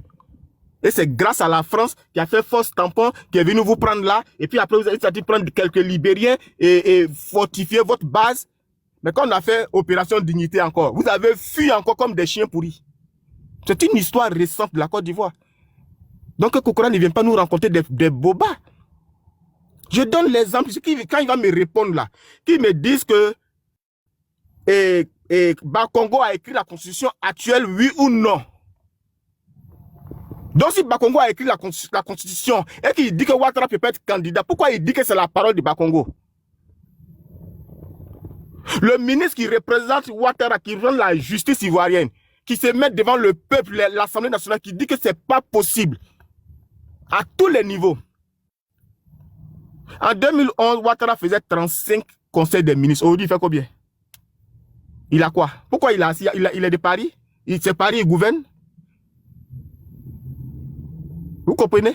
Et c'est grâce à la France qui a fait force tampon, qui est venu vous prendre là. Et puis après, vous avez dit prendre quelques Libériens et fortifier votre base. Mais quand on a fait opération dignité encore, vous avez fui encore comme des chiens pourris. C'est une histoire récente de la Côte d'Ivoire. Donc Kokora ne vient pas nous raconter des bobas. Je donne l'exemple. Quand il va me répondre là, qu'ils me disent que Bakongo a écrit la constitution actuelle, oui ou non. Donc si Bakongo a écrit la constitution et qu'il dit que Ouattara peut pas être candidat, pourquoi il dit que c'est la parole de Bakongo? Le ministre qui représente Ouattara, qui rend la justice ivoirienne, qui se met devant le peuple, l'Assemblée nationale, qui dit que c'est pas possible à tous les niveaux. En 2011, Ouattara faisait 35 conseils des ministres. Aujourd'hui, il fait combien? Il a quoi? Pourquoi il est de Paris? C'est Paris, il gouverne? Vous comprenez?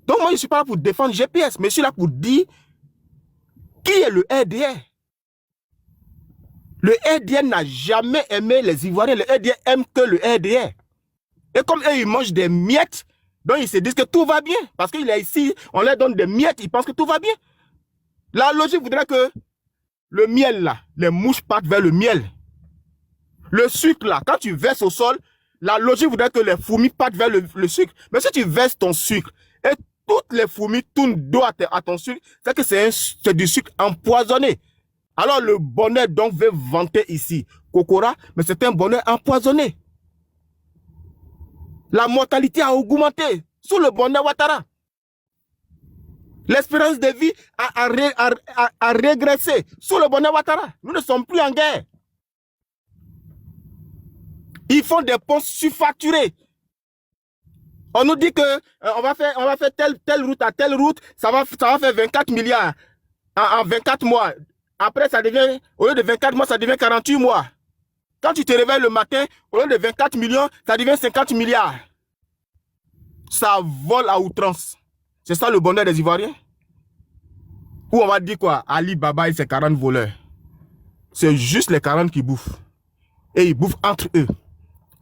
Donc moi, je ne suis pas là pour défendre GPS, mais je suis là pour dire qui est le RDR. Le RDR n'a jamais aimé les Ivoiriens. Le RDR aime que le RDR. Et comme eux, ils mangent des miettes, donc ils se disent que tout va bien. Parce qu'il est ici, on leur donne des miettes, ils pensent que tout va bien. La logique voudrait que le miel là, les mouches partent vers le miel. Le sucre là, quand tu verses au sol, la logique voudrait que les fourmis partent vers le sucre. Mais si tu verses ton sucre et toutes les fourmis tournent dos à ton sucre, c'est que c'est du sucre empoisonné. Alors le bonheur donc veut vanter ici Kokora, mais c'est un bonheur empoisonné. La mortalité a augmenté sous le bonheur Ouattara. L'espérance de vie a régressé sous le bonheur Ouattara. Nous ne sommes plus en guerre. Ils font des ponts surfacturés. On nous dit que on va faire telle route à telle route, ça va faire 24 milliards en 24 mois. Après, ça devient, au lieu de 24 mois, ça devient 48 mois. Quand tu te réveilles le matin, au lieu de 24 millions, ça devient 50 milliards. Ça vole à outrance. C'est ça le bonheur des Ivoiriens? Ou on va dire quoi? Ali Baba et ses 40 voleurs. C'est juste les 40 qui bouffent. Et ils bouffent entre eux.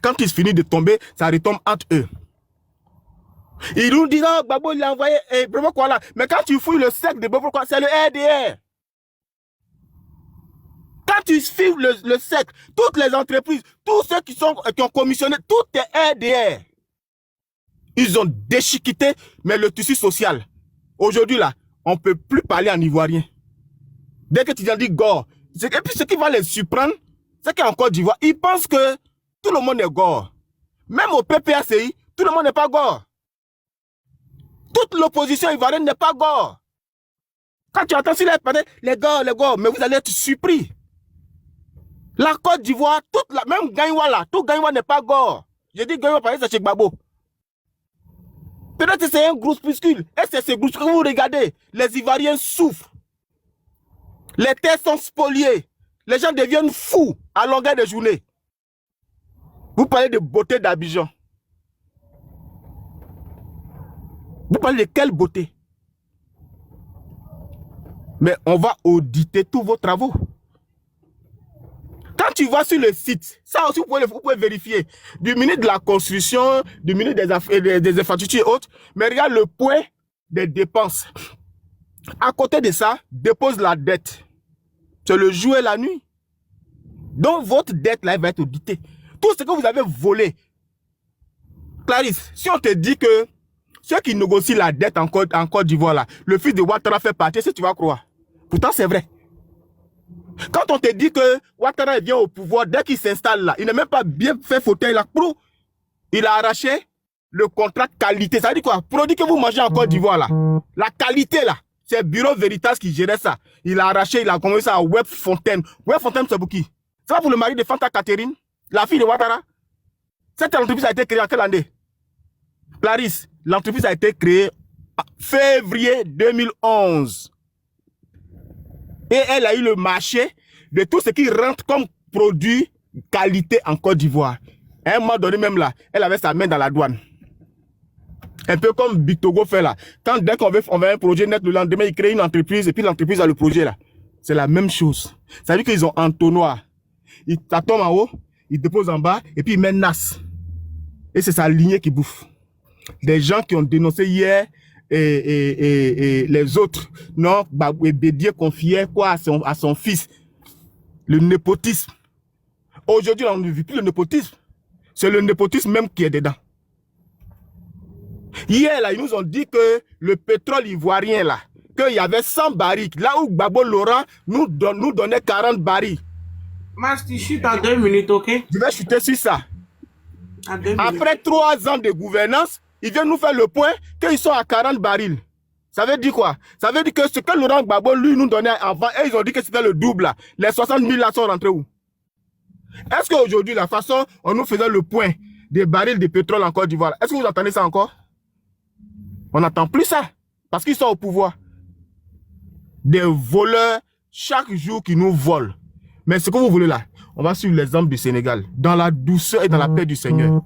Quand ils finissent de tomber, ça retombe entre eux. Ils nous disent, oh, Gbagbo, il a envoyé, mais quand tu fouilles le cercle de Gbagbo, c'est le RDR. Quand tu fouilles le cercle, toutes les entreprises, tous ceux qui ont commissionné, tout est RDR. Ils ont déchiqueté, mais le tissu social. Aujourd'hui, là, on ne peut plus parler en ivoirien. Dès que tu as dit gore, et puis ce qui va les surprendre, c'est qu'en Côte d'Ivoire, ils pensent que tout le monde est gore. Même au PPACI, tout le monde n'est pas gore. Toute l'opposition ivoirienne n'est pas gore. Quand tu entends sur les gore, mais vous allez être surpris. La Côte d'Ivoire, même Gaïwa là, tout Gaïwa n'est pas gore. Je dis Gaïwa parce que c'est chez Gbagbo. Peut-être que c'est un groupuscule. Et c'est ce groupuscule que vous regardez. Les Ivoiriens souffrent. Les terres sont spoliées. Les gens deviennent fous à longueur de journée. Vous parlez de beauté d'Abidjan. Vous parlez de quelle beauté? Mais on va auditer tous vos travaux. Quand tu vas sur le site, ça aussi vous pouvez vérifier, du ministre de la Construction, du ministre des Infrastructures et autres, mais regarde le point des dépenses. À côté de ça, dépose la dette. C'est le jour et la nuit. Donc votre dette là, elle va être auditée. Tout ce que vous avez volé. Clarisse, si on te dit que ceux qui négocient la dette en Côte d'Ivoire là, le fils de Ouattara fait partie, est-ce que tu vas croire? Pourtant c'est vrai. Quand on te dit que Ouattara vient au pouvoir, dès qu'il s'installe là, il n'a même pas bien fait fauteuil là. Il a arraché le contrat qualité. Ça veut dire quoi? Produit que vous mangez en Côte d'Ivoire là. La qualité là, c'est Bureau Veritas qui gérait ça. Il a arraché, il a commencé ça à Web Fontaine. Web Fontaine, c'est pour qui? C'est pas pour le mari de Fanta Catherine, la fille de Ouattara. Cette entreprise a été créée en quelle année? Clarisse, l'entreprise a été créée en février 2011. Et elle a eu le marché de tout ce qui rentre comme produit qualité en Côte d'Ivoire. À un moment donné même là, elle avait sa main dans la douane. Un peu comme Big Togo fait là. Dès qu'on veut un projet net, le lendemain, il crée une entreprise et puis l'entreprise a le projet là. C'est la même chose. Ça veut dire qu'ils ont un entonnoir. Ça tombe en haut, ils déposent en bas et puis ils mettent NAS. Et c'est sa lignée qui bouffe. Des gens qui ont dénoncé hier et les autres, non, Bédier confiait quoi à son fils. Le népotisme. Aujourd'hui, on ne vit plus le népotisme. C'est le népotisme même qui est dedans. Hier, là, ils nous ont dit que le pétrole ivoirien, là, qu'il y avait 100 barriques. Là où Gbagbo Laurent nous donnait 40 barils. Mas, tu chutes en 2 minutes, ok? Je vais chuter sur ça. Après 3 ans de gouvernance, ils viennent nous faire le point qu'ils sont à 40 barils. Ça veut dire quoi? Ça veut dire que ce que Laurent Gbagbo, lui, nous donnait avant, et ils ont dit que c'était le double, là. Les 60 000 là sont rentrés où? Est-ce qu'aujourd'hui, la façon on nous faisait le point des barils de pétrole en Côte d'Ivoire, est-ce que vous entendez ça encore? On n'entend plus ça. Parce qu'ils sont au pouvoir. Des voleurs, chaque jour qui nous volent. Mais ce que vous voulez là, on va suivre l'exemple du Sénégal. Dans la douceur et dans la paix du Seigneur.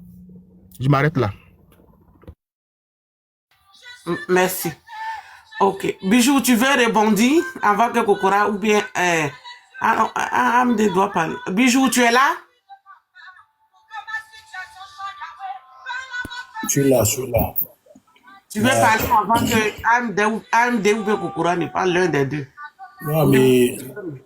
Je m'arrête là. Merci. Ok. Bijou, tu veux rebondir avant que Kokora ou bien... Amde doit parler. Bijou, tu es là? Je suis là, je suis là. Tu veux parler avant que AMD ou bien Kokora ne parle l'un des deux? Non, mais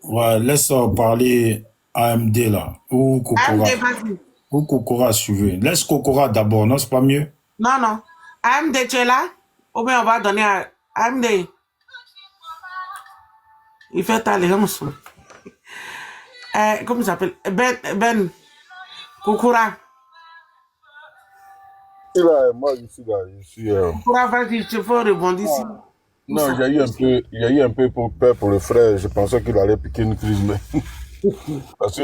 ouais, laisse parler AMD là. Ou Kokora. AMD, vas-y. Ou Kokora, si tu veux. Laisse Kokora d'abord, non, c'est pas mieux? Non, non. AMD, tu es là? Ou bien on va donner à AMD. Il fait taler comme ça. Comment il s'appelle? Ben. Kokora. Là, moi, je suis là. Je suis, Kokora, vas-y, tu faut rebondir ici. Non, j'ai eu un peu peur pour le frère. Je pensais qu'il allait piquer une crise, mais parce que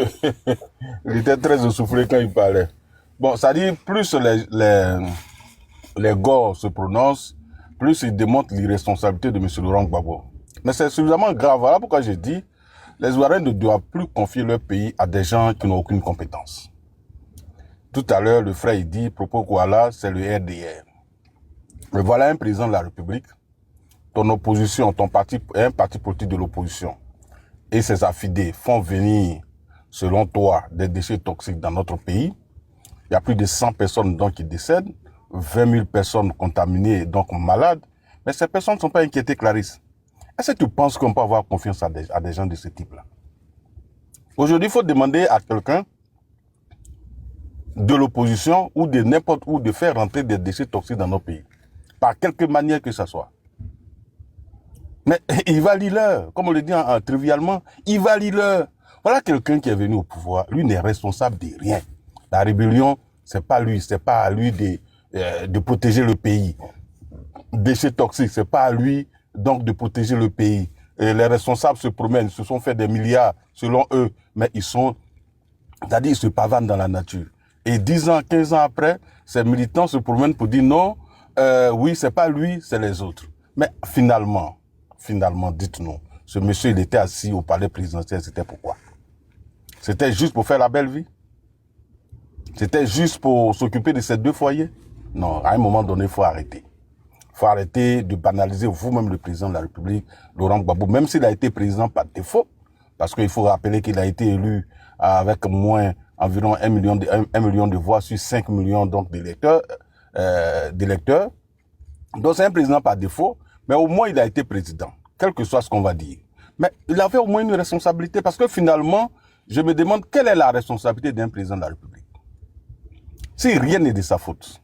il était très essoufflé quand il parlait. Bon, ça dit, plus les gars se prononcent, plus ils démontrent l'irresponsabilité de M. Laurent Gbagbo. Mais c'est suffisamment grave. Voilà pourquoi j'ai dit, les Ivoiriens ne doivent plus confier leur pays à des gens qui n'ont aucune compétence. Tout à l'heure, le frère, il dit, propos Kouala, c'est le RDR. Mais voilà un président de la République, ton opposition, ton parti, un parti politique de l'opposition et ses affidés font venir, selon toi, des déchets toxiques dans notre pays. Il y a plus de 100 personnes donc qui décèdent, 20 000 personnes contaminées, donc malades. Mais ces personnes ne sont pas inquiétées, Clarisse. Est-ce que tu penses qu'on peut avoir confiance à des gens de ce type-là? Aujourd'hui, il faut demander à quelqu'un de l'opposition ou de n'importe où de faire rentrer des déchets toxiques dans nos pays. Par quelque manière que ce soit. Mais il va lire, comme on le dit trivialement, il va lire. Voilà quelqu'un qui est venu au pouvoir. Lui n'est responsable de rien. La rébellion, c'est pas lui à lui de protéger le pays. Déchets toxiques, c'est pas à lui donc de protéger le pays. Et les responsables se promènent, se sont fait des milliards selon eux, mais ils se pavanent dans la nature. Et 10 ans, 15 ans après, ces militants se promènent pour dire non, oui, c'est pas lui, c'est les autres. Mais finalement, dites-nous, ce monsieur, il était assis au palais présidentiel, c'était pourquoi? C'était juste pour faire la belle vie? C'était juste pour s'occuper de ces 2 foyers? Non, à un moment donné, il faut arrêter. Il faut arrêter de banaliser vous-même le président de la République, Laurent Gbagbo, même s'il a été président par défaut, parce qu'il faut rappeler qu'il a été élu avec environ 1 million de voix sur 5 millions donc d'électeurs. Donc c'est un président par défaut, mais au moins il a été président, quel que soit ce qu'on va dire. Mais il avait au moins une responsabilité, parce que finalement, je me demande quelle est la responsabilité d'un président de la République. Si rien n'est de sa faute.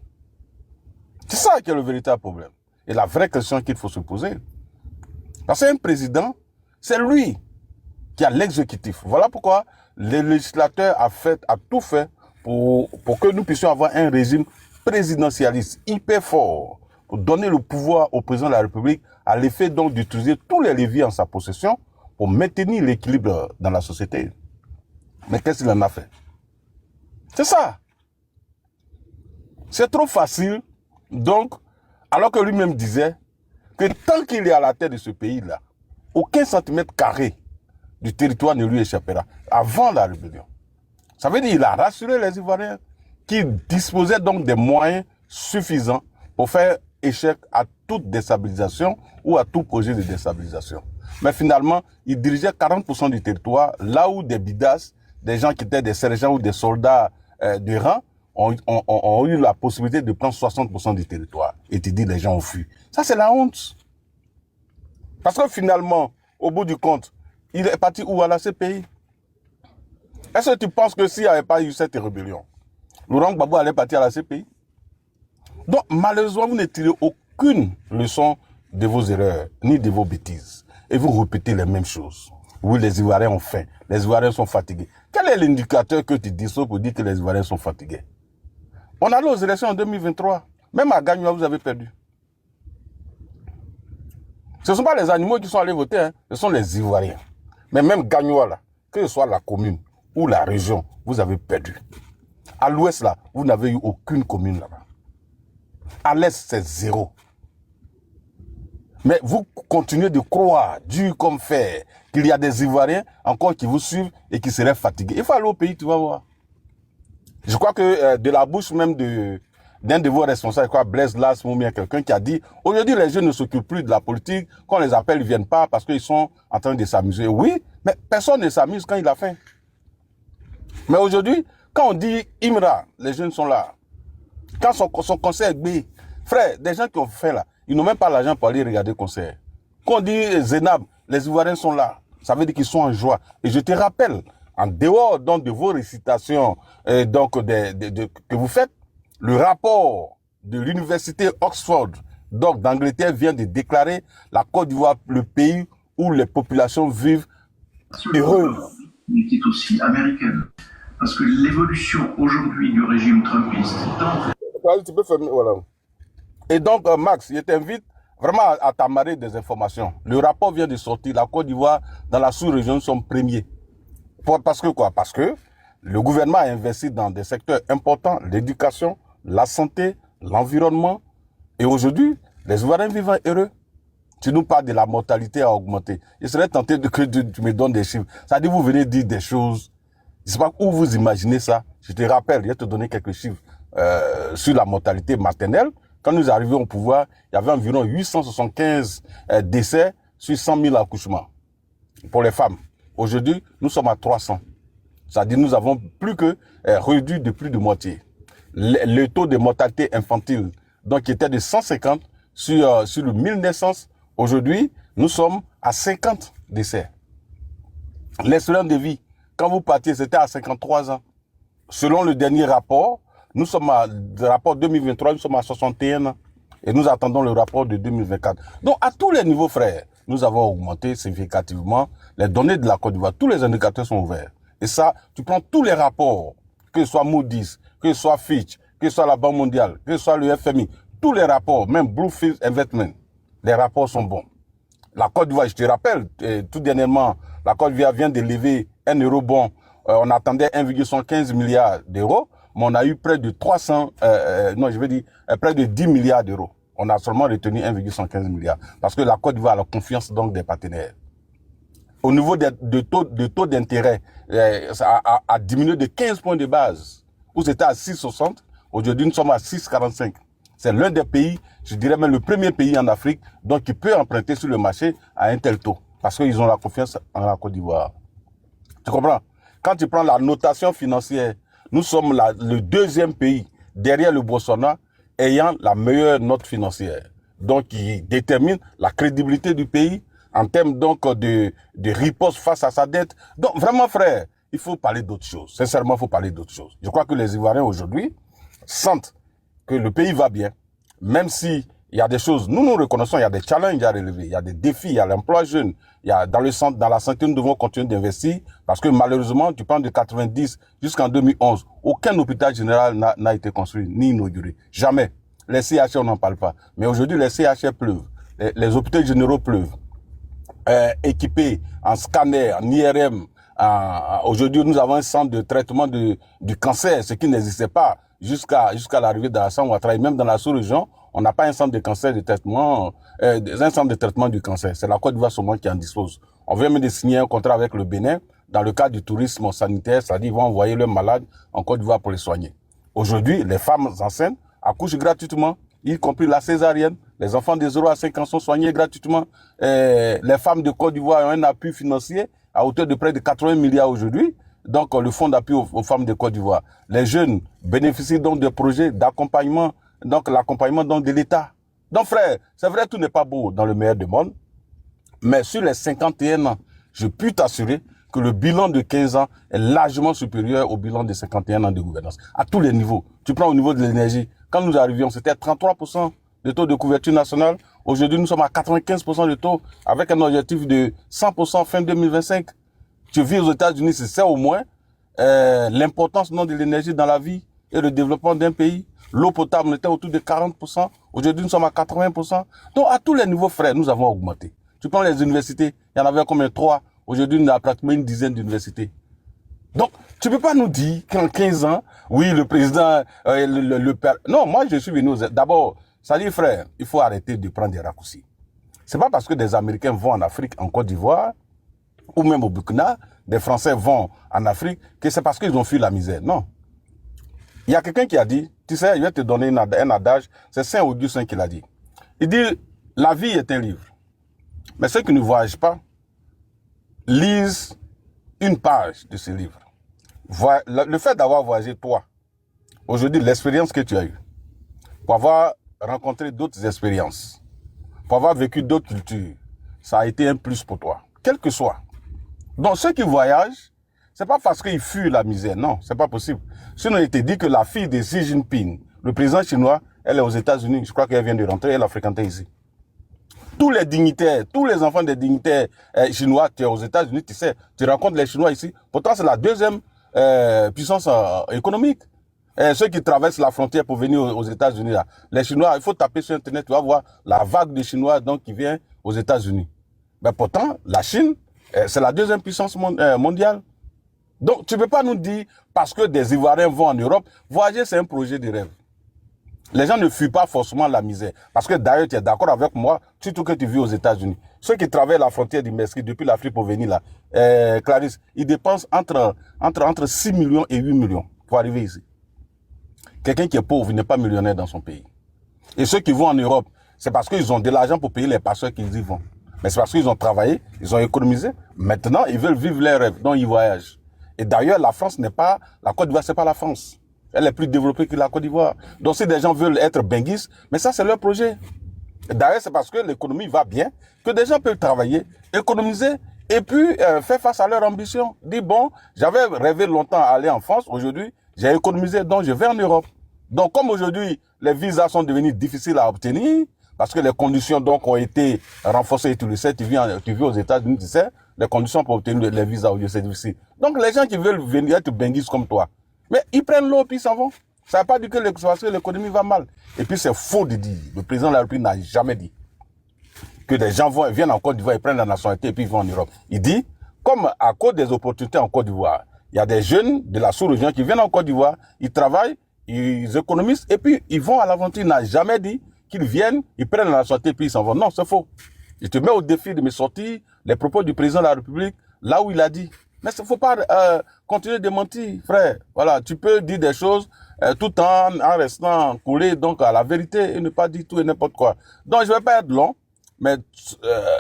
C'est ça qui est le véritable problème. Et la vraie question qu'il faut se poser. Parce qu'un président, c'est lui qui a l'exécutif. Voilà pourquoi le législateur a tout fait pour que nous puissions avoir un régime présidentialiste hyper fort, pour donner le pouvoir au président de la République, à l'effet donc d'utiliser tous les leviers en sa possession pour maintenir l'équilibre dans la société. Mais qu'est-ce qu'il en a fait? C'est ça. C'est trop facile. Donc, alors que lui-même disait que tant qu'il est à la tête de ce pays-là, aucun centimètre carré du territoire ne lui échappera avant la rébellion. Ça veut dire qu'il a rassuré les Ivoiriens qui disposaient donc des moyens suffisants pour faire échec à toute déstabilisation ou à tout projet de déstabilisation. Mais finalement, il dirigeait 40% du territoire, là où des bidas, des gens qui étaient des sergents ou des soldats de rang, ont eu la possibilité de prendre 60% du territoire. Et tu dis, les gens ont fui. Ça, c'est la honte. Parce que finalement, au bout du compte, il est parti où à la CPI? Est-ce que tu penses que s'il n'y avait pas eu cette rébellion, Laurent Gbagbo allait partir à la CPI? Donc, malheureusement, vous ne tirez aucune leçon de vos erreurs, ni de vos bêtises. Et vous répétez les mêmes choses. Oui, les Ivoiriens ont faim. Les Ivoiriens sont fatigués. Quel est l'indicateur que tu dis ça pour dire que les Ivoiriens sont fatigués? On allait aux élections en 2023. Même à Gagnoua, vous avez perdu. Ce ne sont pas les animaux qui sont allés voter, hein. Ce sont les Ivoiriens. Mais même Gagnoua, là, que ce soit la commune ou la région, vous avez perdu. À l'ouest, là, vous n'avez eu aucune commune là-bas. À l'est, c'est 0. Mais vous continuez de croire, dur comme fer, qu'il y a des Ivoiriens encore qui vous suivent et qui seraient fatigués. Il faut aller au pays, tu vas voir. Je crois que de la bouche même de d'un de vos responsables, quoi, Blaise Lasme ou bien quelqu'un qui a dit, aujourd'hui, les jeunes ne s'occupent plus de la politique, quand on les appelle, ils viennent pas parce qu'ils sont en train de s'amuser. Oui, mais personne ne s'amuse quand il a faim. Mais aujourd'hui, quand on dit Imra, les jeunes sont là. Quand son concert est B, frère, des gens qui ont fait là, ils n'ont même pas l'argent pour aller regarder le concert. Quand on dit Zenab, les Ivoiriens sont là. Ça veut dire qu'ils sont en joie. Et je te rappelle, en dehors donc de vos récitations donc que vous faites, le rapport de l'université Oxford donc d'Angleterre vient de déclarer la Côte d'Ivoire le pays où les populations vivent heureuses. Mais qui est aussi américaine. Parce que l'évolution aujourd'hui du régime trumpiste Tu peux fermer, voilà. Et donc, Max, je t'invite vraiment à t'amarrer des informations. Le rapport vient de sortir. La Côte d'Ivoire, dans la sous-région, sont premiers. Parce que quoi? Parce que le gouvernement a investi dans des secteurs importants, l'éducation, la santé, l'environnement. Et aujourd'hui, les Ivoiriens vivent heureux. Tu nous parles de la mortalité à augmenter. Je serais tenté que tu me donnes des chiffres. Ça dit, vous venez dire des choses. Je ne sais pas où vous imaginez ça. Je te rappelle, je vais te donner quelques chiffres sur la mortalité maternelle. Quand nous arrivions au pouvoir, il y avait environ 875 décès sur 100 000 accouchements pour les femmes. Aujourd'hui, nous sommes à 300. C'est-à-dire nous avons plus que réduit de plus de moitié. Le taux de mortalité infantile, donc qui était de 150 sur le 1000 naissances, aujourd'hui, nous sommes à 50 décès. L'espérance de vie, quand vous partiez, c'était à 53 ans. Selon le dernier rapport, nous sommes le rapport 2023, nous sommes à 61 ans. Et nous attendons le rapport de 2024. Donc, à tous les niveaux, frères, nous avons augmenté significativement les données de la Côte d'Ivoire. Tous les indicateurs sont ouverts. Et ça, tu prends tous les rapports, que ce soit Moody's, que ce soit Fitch, que ce soit la Banque mondiale, que ce soit le FMI, tous les rapports, même Bluefield Investment, les rapports sont bons. La Côte d'Ivoire, je te rappelle, tout dernièrement, la Côte d'Ivoire vient de lever 1 euro bon. On attendait 1,15 milliard d'euros, mais on a eu près de près de 10 milliards d'euros. On a seulement retenu 1,15 milliard. Parce que la Côte d'Ivoire a la confiance donc des partenaires. Au niveau de taux d'intérêt, ça a diminué de 15 points de base. Où c'était à 6,60, aujourd'hui nous sommes à 6,45. C'est l'un des pays, je dirais même le premier pays en Afrique, donc qui peut emprunter sur le marché à un tel taux. Parce qu'ils ont la confiance en la Côte d'Ivoire. Tu comprends? Quand tu prends la notation financière, nous sommes le deuxième pays derrière le Botswana ayant la meilleure note financière. Donc, qui détermine la crédibilité du pays en termes donc de riposte face à sa dette. Donc, vraiment, frère, il faut parler d'autres choses. Sincèrement, il faut parler d'autres choses. Je crois que les Ivoiriens aujourd'hui sentent que le pays va bien, même si il y a des choses, nous reconnaissons, il y a des challenges à relever, il y a des défis, il y a l'emploi jeune, il y a dans la santé, nous devons continuer d'investir parce que malheureusement, tu prends de 90 jusqu'en 2011, aucun hôpital général n'a été construit, ni inauguré. Jamais. Les CHR, on n'en parle pas. Mais aujourd'hui, les CHR pleuvent. Les hôpitaux généraux pleuvent. Équipés en scanner, en IRM. Aujourd'hui, nous avons un centre de traitement du cancer, ce qui n'existait pas jusqu'à l'arrivée d'Alassane Ouattara. Même dans la sous-région, on n'a pas un centre de cancer de traitement, un centre de traitement du cancer. C'est la Côte d'Ivoire seulement qui en dispose. On vient même de signer un contrat avec le Bénin dans le cadre du tourisme sanitaire, c'est-à-dire ils vont envoyer leurs malades en Côte d'Ivoire pour les soigner. Aujourd'hui, les femmes enceintes accouchent gratuitement, y compris la césarienne. Les enfants de 0 à 5 ans sont soignés gratuitement. Les femmes de Côte d'Ivoire ont un appui financier à hauteur de près de 80 milliards aujourd'hui. Donc, le fonds d'appui aux femmes de Côte d'Ivoire. Les jeunes bénéficient donc de projets d'accompagnement, donc l'accompagnement donc de l'État. Donc, frère, c'est vrai, tout n'est pas beau dans le meilleur du monde. Mais sur les 51 ans, je puis t'assurer que le bilan de 15 ans est largement supérieur au bilan de 51 ans de gouvernance. À tous les niveaux. Tu prends au niveau de l'énergie. Quand nous arrivions, c'était 33% de taux de couverture nationale. Aujourd'hui, nous sommes à 95% de taux avec un objectif de 100% fin 2025. Tu vis aux États-Unis, c'est ça au moins l'importance de l'énergie dans la vie et le développement d'un pays. L'eau potable, on était autour de 40%. Aujourd'hui, nous sommes à 80%. Donc, à tous les niveaux, frères, nous avons augmenté. Tu prends les universités, il y en avait combien? 3. Aujourd'hui, il y a pratiquement une dizaine d'universités. Donc, tu peux pas nous dire qu'en 15 ans, oui, le président, le père... Non, moi, je suis venu d'abord, ça dit, frère, il faut arrêter de prendre des raccourcis. C'est pas parce que des Américains vont en Afrique, en Côte d'Ivoire, ou même au Burkina, des Français vont en Afrique, que c'est parce qu'ils ont fui la misère. Non. Il y a quelqu'un qui a dit, tu sais, je vais te donner un adage, c'est Saint-Augustin qui l'a dit. Il dit, la vie est un livre. Mais ceux qui ne voyagent pas lisent une page de ce livre. Le fait d'avoir voyagé, toi, aujourd'hui, l'expérience que tu as eue, pour avoir rencontré d'autres expériences, pour avoir vécu d'autres cultures, ça a été un plus pour toi, quel que soit. Donc, ceux qui voyagent, c'est pas parce qu'ils fuient la misère, non, c'est pas possible. Sinon, il te dit que la fille de Xi Jinping, le président chinois, elle est aux États-Unis, je crois qu'elle vient de rentrer, elle a fréquenté ici. Tous les dignitaires, tous les enfants des dignitaires chinois, tu es aux États-Unis, tu sais, tu rencontres les Chinois ici. Pourtant, c'est la deuxième puissance économique. Ceux qui traversent la frontière pour venir aux États-Unis, là, les Chinois, il faut taper sur Internet, tu vas voir la vague de Chinois donc, qui vient aux États-Unis. Mais pourtant, la Chine, c'est la deuxième puissance mondiale. Donc, tu ne peux pas nous dire, parce que des Ivoiriens vont en Europe, voyager, c'est un projet de rêve. Les gens ne fuient pas forcément la misère. Parce que d'ailleurs, tu es d'accord avec moi, surtout que tu vis aux États-Unis. Ceux qui traversent la frontière du Mesquite depuis l'Afrique pour venir là, Clarisse, ils dépensent entre 6 millions et 8 millions pour arriver ici. Quelqu'un qui est pauvre, il n'est pas millionnaire dans son pays. Et ceux qui vont en Europe, c'est parce qu'ils ont de l'argent pour payer les passeurs qu'ils y vont. Mais c'est parce qu'ils ont travaillé, ils ont économisé. Maintenant, ils veulent vivre leurs rêves, donc ils voyagent. Et d'ailleurs, la France n'est pas, la Côte d'Ivoire, c'est pas la France. Elle est plus développée que la Côte d'Ivoire. Donc si des gens veulent être benguistes, mais ça c'est leur projet. D'ailleurs, c'est parce que l'économie va bien que des gens peuvent travailler, économiser et puis faire face à leur ambition. Dire bon, j'avais rêvé longtemps à aller en France, aujourd'hui j'ai économisé, donc je vais en Europe. Donc comme aujourd'hui les visas sont devenus difficiles à obtenir, parce que les conditions donc ont été renforcées, et tu le sais, tu vis aux États-Unis, tu sais, les conditions pour obtenir les visas aujourd'hui c'est difficile. Donc les gens qui veulent venir être benguistes comme toi, mais ils prennent l'eau puis ils s'en vont. Ça ne veut pas dire que l'économie va mal. Et puis c'est faux de dire. Le président de la République n'a jamais dit que des gens viennent en Côte d'Ivoire, ils prennent la nationalité et puis ils vont en Europe. Il dit, comme à cause des opportunités en Côte d'Ivoire, il y a des jeunes de la sous-région qui viennent en Côte d'Ivoire, ils travaillent, ils économisent et puis ils vont à l'aventure. Il n'a jamais dit qu'ils viennent, ils prennent la nationalité et puis ils s'en vont. Non, c'est faux. Je te mets au défi de me sortir les propos du président de la République là où il a dit. Mais il ne faut pas continuer de mentir, frère. Voilà, tu peux dire des choses tout en restant collé donc à la vérité et ne pas dire tout et n'importe quoi. Donc, je ne vais pas être long, mais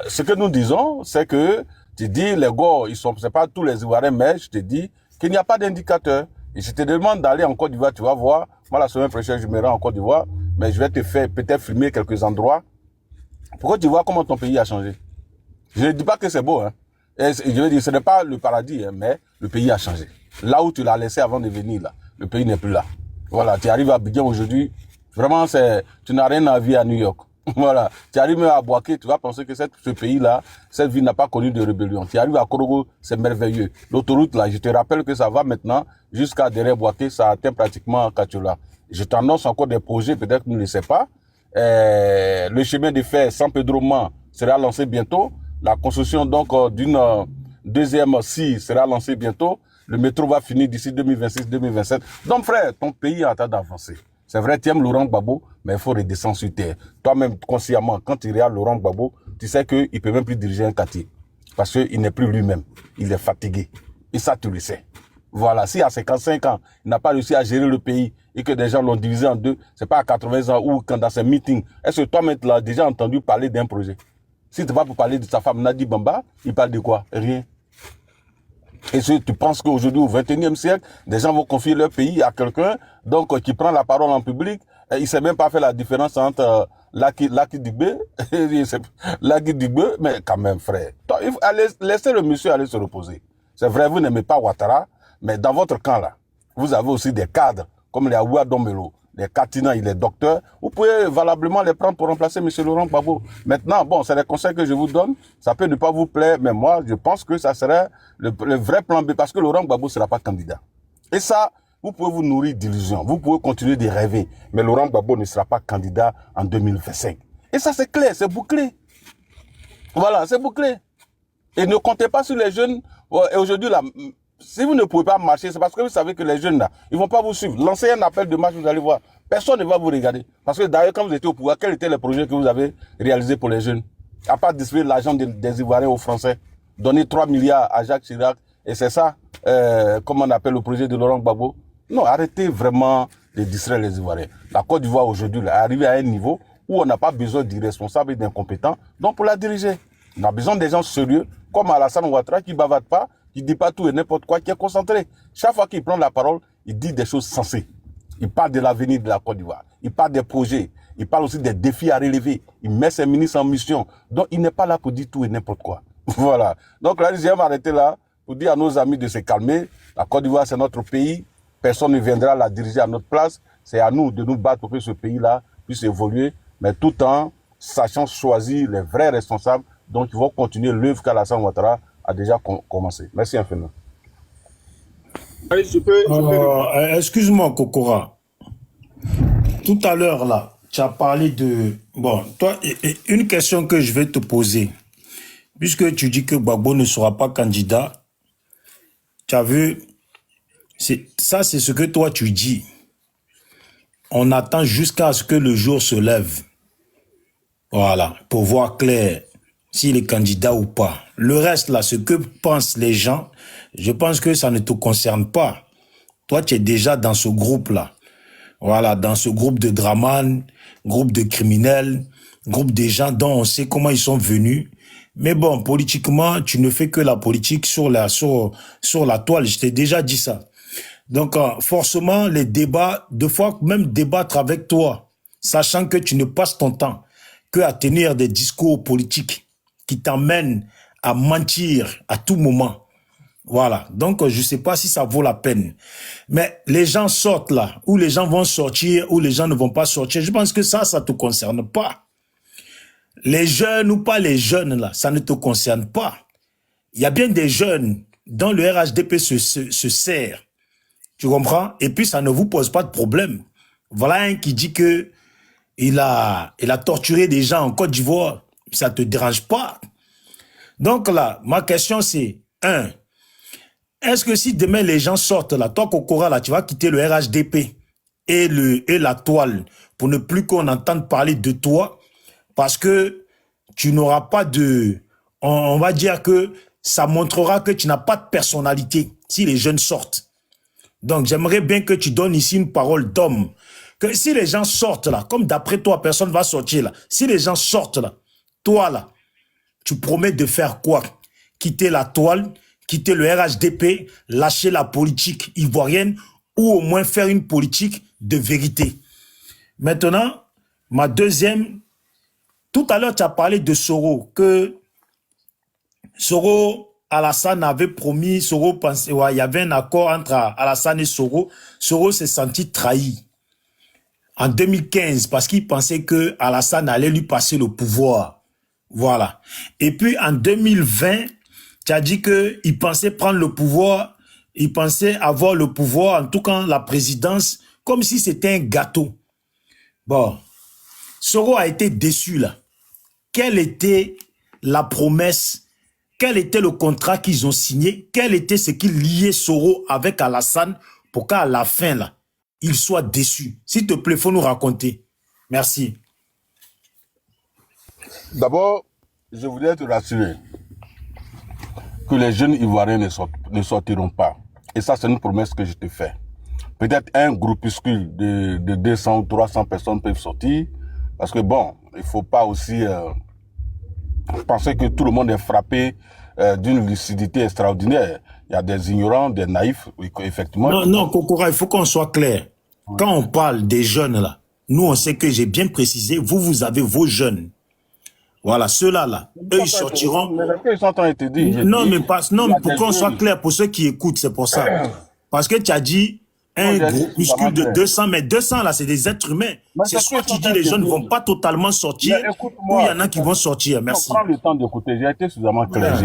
ce que nous disons, c'est que tu dis, les gars, c'est pas tous les Ivoiriens, mais je te dis qu'il n'y a pas d'indicateur. Et je te demande d'aller en Côte d'Ivoire, tu vas voir. Moi, la semaine prochaine, je me rends en Côte d'Ivoire, mais je vais te faire peut-être filmer quelques endroits. Pourquoi tu vois comment ton pays a changé? Je ne dis pas que c'est beau, hein. Et je veux dire, ce n'est pas le paradis, hein, mais le pays a changé. Là où tu l'as laissé avant de venir, là, le pays n'est plus là. Voilà, tu arrives à Abidjan aujourd'hui, vraiment, tu n'as rien à vivre à New York. Voilà, tu arrives même à Boaké, tu vas penser que ce pays-là, cette ville n'a pas connu de rébellion. Tu arrives à Korogo, c'est merveilleux. L'autoroute, là, je te rappelle que ça va maintenant jusqu'à derrière Boaké, ça atteint pratiquement Kachula. Je t'annonce encore des projets, peut-être que tu ne le sais pas. Le chemin de fer San Pedro Man sera lancé bientôt. La construction donc d'une deuxième scie sera lancée bientôt. Le métro va finir d'ici 2026-2027. Donc frère, ton pays est en train d'avancer. C'est vrai, tu aimes Laurent Gbagbo, mais il faut redescendre sur terre. Toi-même, consciemment, quand tu regardes Laurent Gbagbo, tu sais qu'il ne peut même plus diriger un quartier. Parce qu'il n'est plus lui-même. Il est fatigué. Et ça, tu le sais. Voilà, si à 55 ans, il n'a pas réussi à gérer le pays et que des gens l'ont divisé en deux, c'est pas à 80 ans ou quand dans ses meetings. Est-ce que toi-même, tu l'as déjà entendu parler d'un projet? Si tu vas pour parler de sa femme Nadi Bamba, il parle de quoi? Rien. Et si tu penses qu'aujourd'hui, au XXIe siècle, des gens vont confier leur pays à quelqu'un donc qui prend la parole en public, et il ne sait même pas faire la différence entre Lucky Dubé, mais quand même, frère. Il faut laisser le monsieur aller se reposer. C'est vrai, vous n'aimez pas Ouattara, mais dans votre camp là, vous avez aussi des cadres comme les Aoua Dombelo, les Katina et les docteurs. Vous pouvez valablement les prendre pour remplacer M. Laurent Gbagbo. Maintenant, bon, c'est les conseils que je vous donne. Ça peut ne pas vous plaire, mais moi, je pense que ça serait le vrai plan B parce que Laurent Gbagbo ne sera pas candidat. Et ça, vous pouvez vous nourrir d'illusions. Vous pouvez continuer de rêver. Mais Laurent Gbagbo ne sera pas candidat en 2025. Et ça, c'est clair, c'est bouclé. Voilà, c'est bouclé. Et ne comptez pas sur les jeunes. Et aujourd'hui, là, si vous ne pouvez pas marcher, c'est parce que vous savez que les jeunes là, ils vont pas vous suivre. Lancez un appel de marche, vous allez voir. Personne ne va vous regarder. Parce que d'ailleurs, quand vous étiez au pouvoir, quels étaient les projets que vous avez réalisés pour les jeunes? À part distribuer l'argent des Ivoiriens aux Français, donner 3 milliards à Jacques Chirac, et c'est ça, comment on appelle le projet de Laurent Gbagbo. Non, arrêtez vraiment de distraire les Ivoiriens. La Côte d'Ivoire aujourd'hui est arrivée à un niveau où on n'a pas besoin d'irresponsables et d'incompétents. Donc pour la diriger, on a besoin des gens sérieux, comme Alassane Ouattara, qui ne bavardent pas, qui ne dit pas tout et n'importe quoi, qui est concentré. Chaque fois qu'il prend la parole, il dit des choses sensées. Il parle de l'avenir de la Côte d'Ivoire. Il parle des projets. Il parle aussi des défis à relever. Il met ses ministres en mission. Donc, il n'est pas là pour dire tout et n'importe quoi. Voilà. Donc, là, je vais m'arrêter là pour dire à nos amis de se calmer. La Côte d'Ivoire, c'est notre pays. Personne ne viendra la diriger à notre place. C'est à nous de nous battre pour que ce pays-là puisse évoluer, mais tout en sachant choisir les vrais responsables. Donc, ils vont continuer l'œuvre qu'Alassane Ouattara a déjà commencé. Merci infiniment. Excuse-moi, Kokora. Tout à l'heure, là, tu as parlé de... Bon, toi, une question que je vais te poser. Puisque tu dis que Gbagbo ne sera pas candidat, tu as vu, ça c'est ce que toi tu dis. On attend jusqu'à ce que le jour se lève. Voilà, pour voir clair s'il est candidat ou pas. Le reste, là, ce que pensent les gens, je pense que ça ne te concerne pas. Toi, tu es déjà dans ce groupe-là. Voilà, dans ce groupe de draman, groupe de criminels, groupe de gens dont on sait comment ils sont venus. Mais bon, politiquement, tu ne fais que la politique sur la toile. Je t'ai déjà dit ça. Donc, forcément, les débats, deux fois, même débattre avec toi, sachant que tu ne passes ton temps que à tenir des discours politiques qui t'emmènent à mentir à tout moment. Voilà. Donc, je ne sais pas si ça vaut la peine. Mais les gens sortent là, ou les gens vont sortir, ou les gens ne vont pas sortir. Je pense que ça ne te concerne pas. Les jeunes ou pas les jeunes là, ça ne te concerne pas. Il y a bien des jeunes dont le RHDP se sert. Tu comprends? Et puis, ça ne vous pose pas de problème. Voilà un qui dit que il a torturé des gens en Côte d'Ivoire. Ça te dérange pas. Donc là, ma question c'est, est-ce que si demain les gens sortent là, toi Kokora là, tu vas quitter le RHDP et la toile pour ne plus qu'on entende parler de toi parce que tu n'auras pas de... On va dire que ça montrera que tu n'as pas de personnalité si les jeunes sortent. Donc j'aimerais bien que tu donnes ici une parole d'homme. Que si les gens sortent là, comme d'après toi, personne ne va sortir là. Si les gens sortent là, toi là, tu promets de faire quoi? Quitter la toile, quitter le RHDP, lâcher la politique ivoirienne ou au moins faire une politique de vérité. Maintenant, ma deuxième, tout à l'heure tu as parlé de Soro, que Soro, Alassane avait promis, Soro pensait, ouais, il y avait un accord entre Alassane et Soro. Soro s'est senti trahi en 2015 parce qu'il pensait que Alassane allait lui passer le pouvoir. Voilà. Et puis en 2020, tu as dit qu'il pensait prendre le pouvoir, il pensait avoir le pouvoir, en tout cas la présidence, comme si c'était un gâteau. Bon, Soro a été déçu là. Quelle était la promesse? Quel était le contrat qu'ils ont signé? Quel était ce qui liait Soro avec Alassane pour qu'à la fin là, il soit déçu? S'il te plaît, il faut nous raconter. Merci. D'abord, je voudrais te rassurer que les jeunes Ivoiriens ne sortiront pas. Et ça, c'est une promesse que je te fais. Peut-être un groupuscule de 200 ou 300 personnes peuvent sortir. Parce que bon, il ne faut pas aussi penser que tout le monde est frappé d'une lucidité extraordinaire. Il y a des ignorants, des naïfs, effectivement. Non, Kokora, il faut qu'on soit clair. Quand on parle des jeunes là, nous on sait que j'ai bien précisé, vous avez vos jeunes. Voilà, ceux-là, là, eux, ils sortiront. Non, mais pour qu'on soit clair, pour ceux qui écoutent, c'est pour ça. Parce que tu as dit un groupuscule de 200, mais 200, là, c'est des êtres humains. C'est soit tu dis les jeunes ne vont pas totalement sortir, ou il y en a qui vont sortir. Merci. Prends le temps d'écouter, j'ai été suffisamment clair.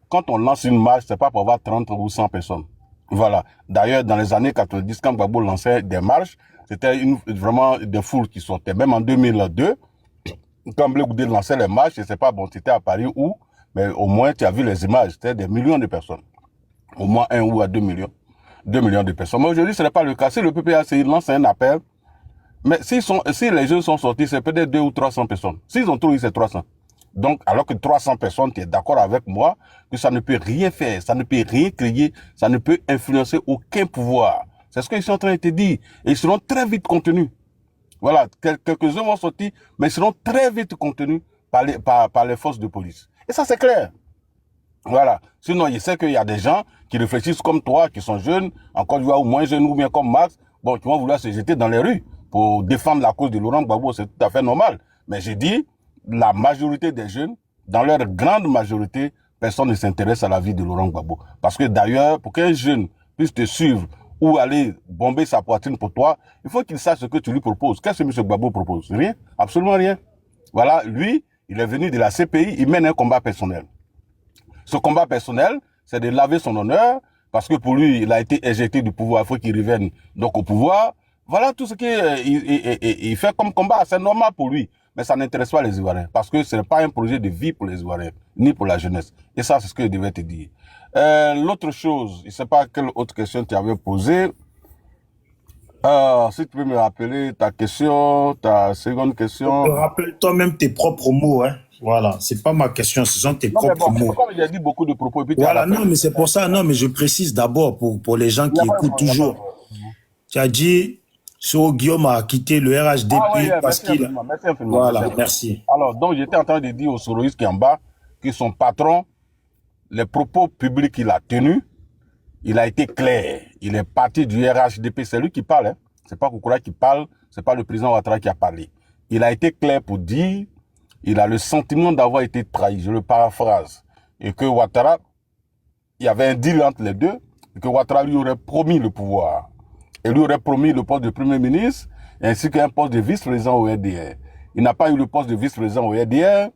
Quand on lance une marche, c'est pas pour avoir 30 ou 100 personnes. Voilà. D'ailleurs, dans les années 90, quand Gbagbo lançait des marches, c'était vraiment des foules qui sortaient. Même en 2002, quand Blé Goudé lançait les marches, je ne sais pas, bon, c'était à Paris où, mais au moins tu as vu les images, c'était des millions de personnes. Au moins 1 ou à 2 millions. 2 millions de personnes. Mais aujourd'hui, ce n'est pas le cas. Si le PPAC lance un appel, mais si les jeunes sont sortis, c'est peut-être 200 ou 300 personnes. S'ils ont trouvé, c'est 300. Donc, alors que 300 personnes, tu es d'accord avec moi que ça ne peut rien faire, ça ne peut rien créer, ça ne peut influencer aucun pouvoir. C'est ce qu'ils sont en train de te dire. Et ils seront très vite contenus. Voilà, quelques-uns vont sortir, mais ils seront très vite contenus par les forces de police. Et ça, c'est clair. Voilà. Sinon, je sais qu'il y a des gens qui réfléchissent comme toi, qui sont jeunes, en Côte d'Ivoire ou moins jeunes, ou bien comme Max, bon, qui vont vouloir se jeter dans les rues pour défendre la cause de Laurent Gbagbo, c'est tout à fait normal. Mais j'ai dit, la majorité des jeunes, dans leur grande majorité, personne ne s'intéresse à la vie de Laurent Gbagbo. Parce que d'ailleurs, pour qu'un jeune puisse te suivre ou aller bomber sa poitrine pour toi, il faut qu'il sache ce que tu lui proposes. Qu'est-ce que M. Gbagbo propose? Rien, absolument rien. Voilà, lui, il est venu de la CPI, il mène un combat personnel. Ce combat personnel, c'est de laver son honneur, parce que pour lui, il a été éjecté du pouvoir, il faut qu'il revienne donc au pouvoir. Voilà tout ce qu'il fait comme combat, c'est normal pour lui. Mais ça n'intéresse pas les Ivoiriens, parce que ce n'est pas un projet de vie pour les Ivoiriens, ni pour la jeunesse. Et ça, c'est ce que je devais te dire. L'autre chose, je ne sais pas quelle autre question tu avais posée. Si tu peux me rappeler ta question, ta seconde question. Rappelle toi-même tes propres mots, hein. Voilà, c'est pas ma question, ce sont tes propres mots. Comme il a dit beaucoup de propos. Et puis voilà, non, mais c'est pour ça, non, mais je précise d'abord pour les gens qui écoutent toujours. Tu as dit, Guillaume a quitté le RHDP parce qu'il... Voilà, merci. Alors, donc j'étais en train de dire aux soroïstes qui est en bas, que son patron, les propos publics qu'il a tenus, il a été clair. Il est parti du RHDP, c'est lui qui parle, hein. C'est pas Koukoura qui parle, c'est pas le président Ouattara qui a parlé. Il a été clair pour dire, il a le sentiment d'avoir été trahi, je le paraphrase, et que Ouattara, il y avait un deal entre les deux, et que Ouattara lui aurait promis le pouvoir. Et lui aurait promis le poste de Premier ministre, ainsi qu'un poste de vice-président au RDR. Il n'a pas eu le poste de vice-président au RDR,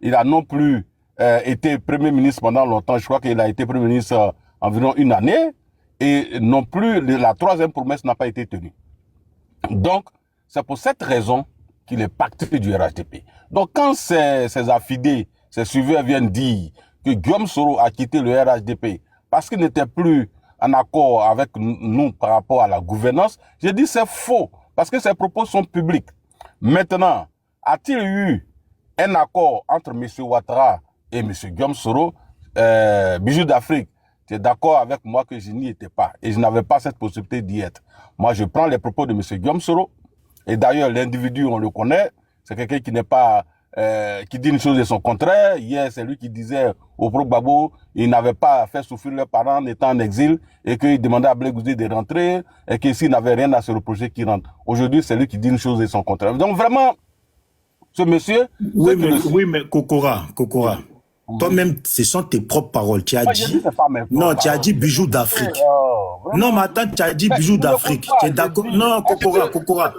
il a non plus été Premier ministre pendant longtemps, je crois qu'il a été Premier ministre environ une année, et non plus la troisième promesse n'a pas été tenue. Donc, c'est pour cette raison qu'il est parti du RHDP. Donc, quand ces affidés, ces suiveurs viennent dire que Guillaume Soro a quitté le RHDP parce qu'il n'était plus en accord avec nous par rapport à la gouvernance, j'ai dit c'est faux, parce que ces propos sont publics. Maintenant, a-t-il eu un accord entre M. Ouattara et M. Guillaume Soro? Bijou d'Afrique, tu es d'accord avec moi que je n'y étais pas et je n'avais pas cette possibilité d'y être. Moi, je prends les propos de M. Guillaume Soro, et d'ailleurs, l'individu, on le connaît, c'est quelqu'un qui n'est pas, qui dit une chose et son contraire. Hier, c'est lui qui disait au pro Gbagbo, il n'avait pas fait souffrir leurs parents en étant en exil et qu'il demandait à Blé Gouzé de rentrer et que s'il n'avait rien à se reprocher, qu'il rentre. Aujourd'hui, c'est lui qui dit une chose et son contraire. Donc vraiment, ce monsieur... Oui, mais Kokora. Toi-même, ce sont tes propres paroles. Tu as dit... Non, tu as dit bijoux d'Afrique. Non, mais attends, tu as dit bijoux d'Afrique. Tu es d'accord? Non, Kokora.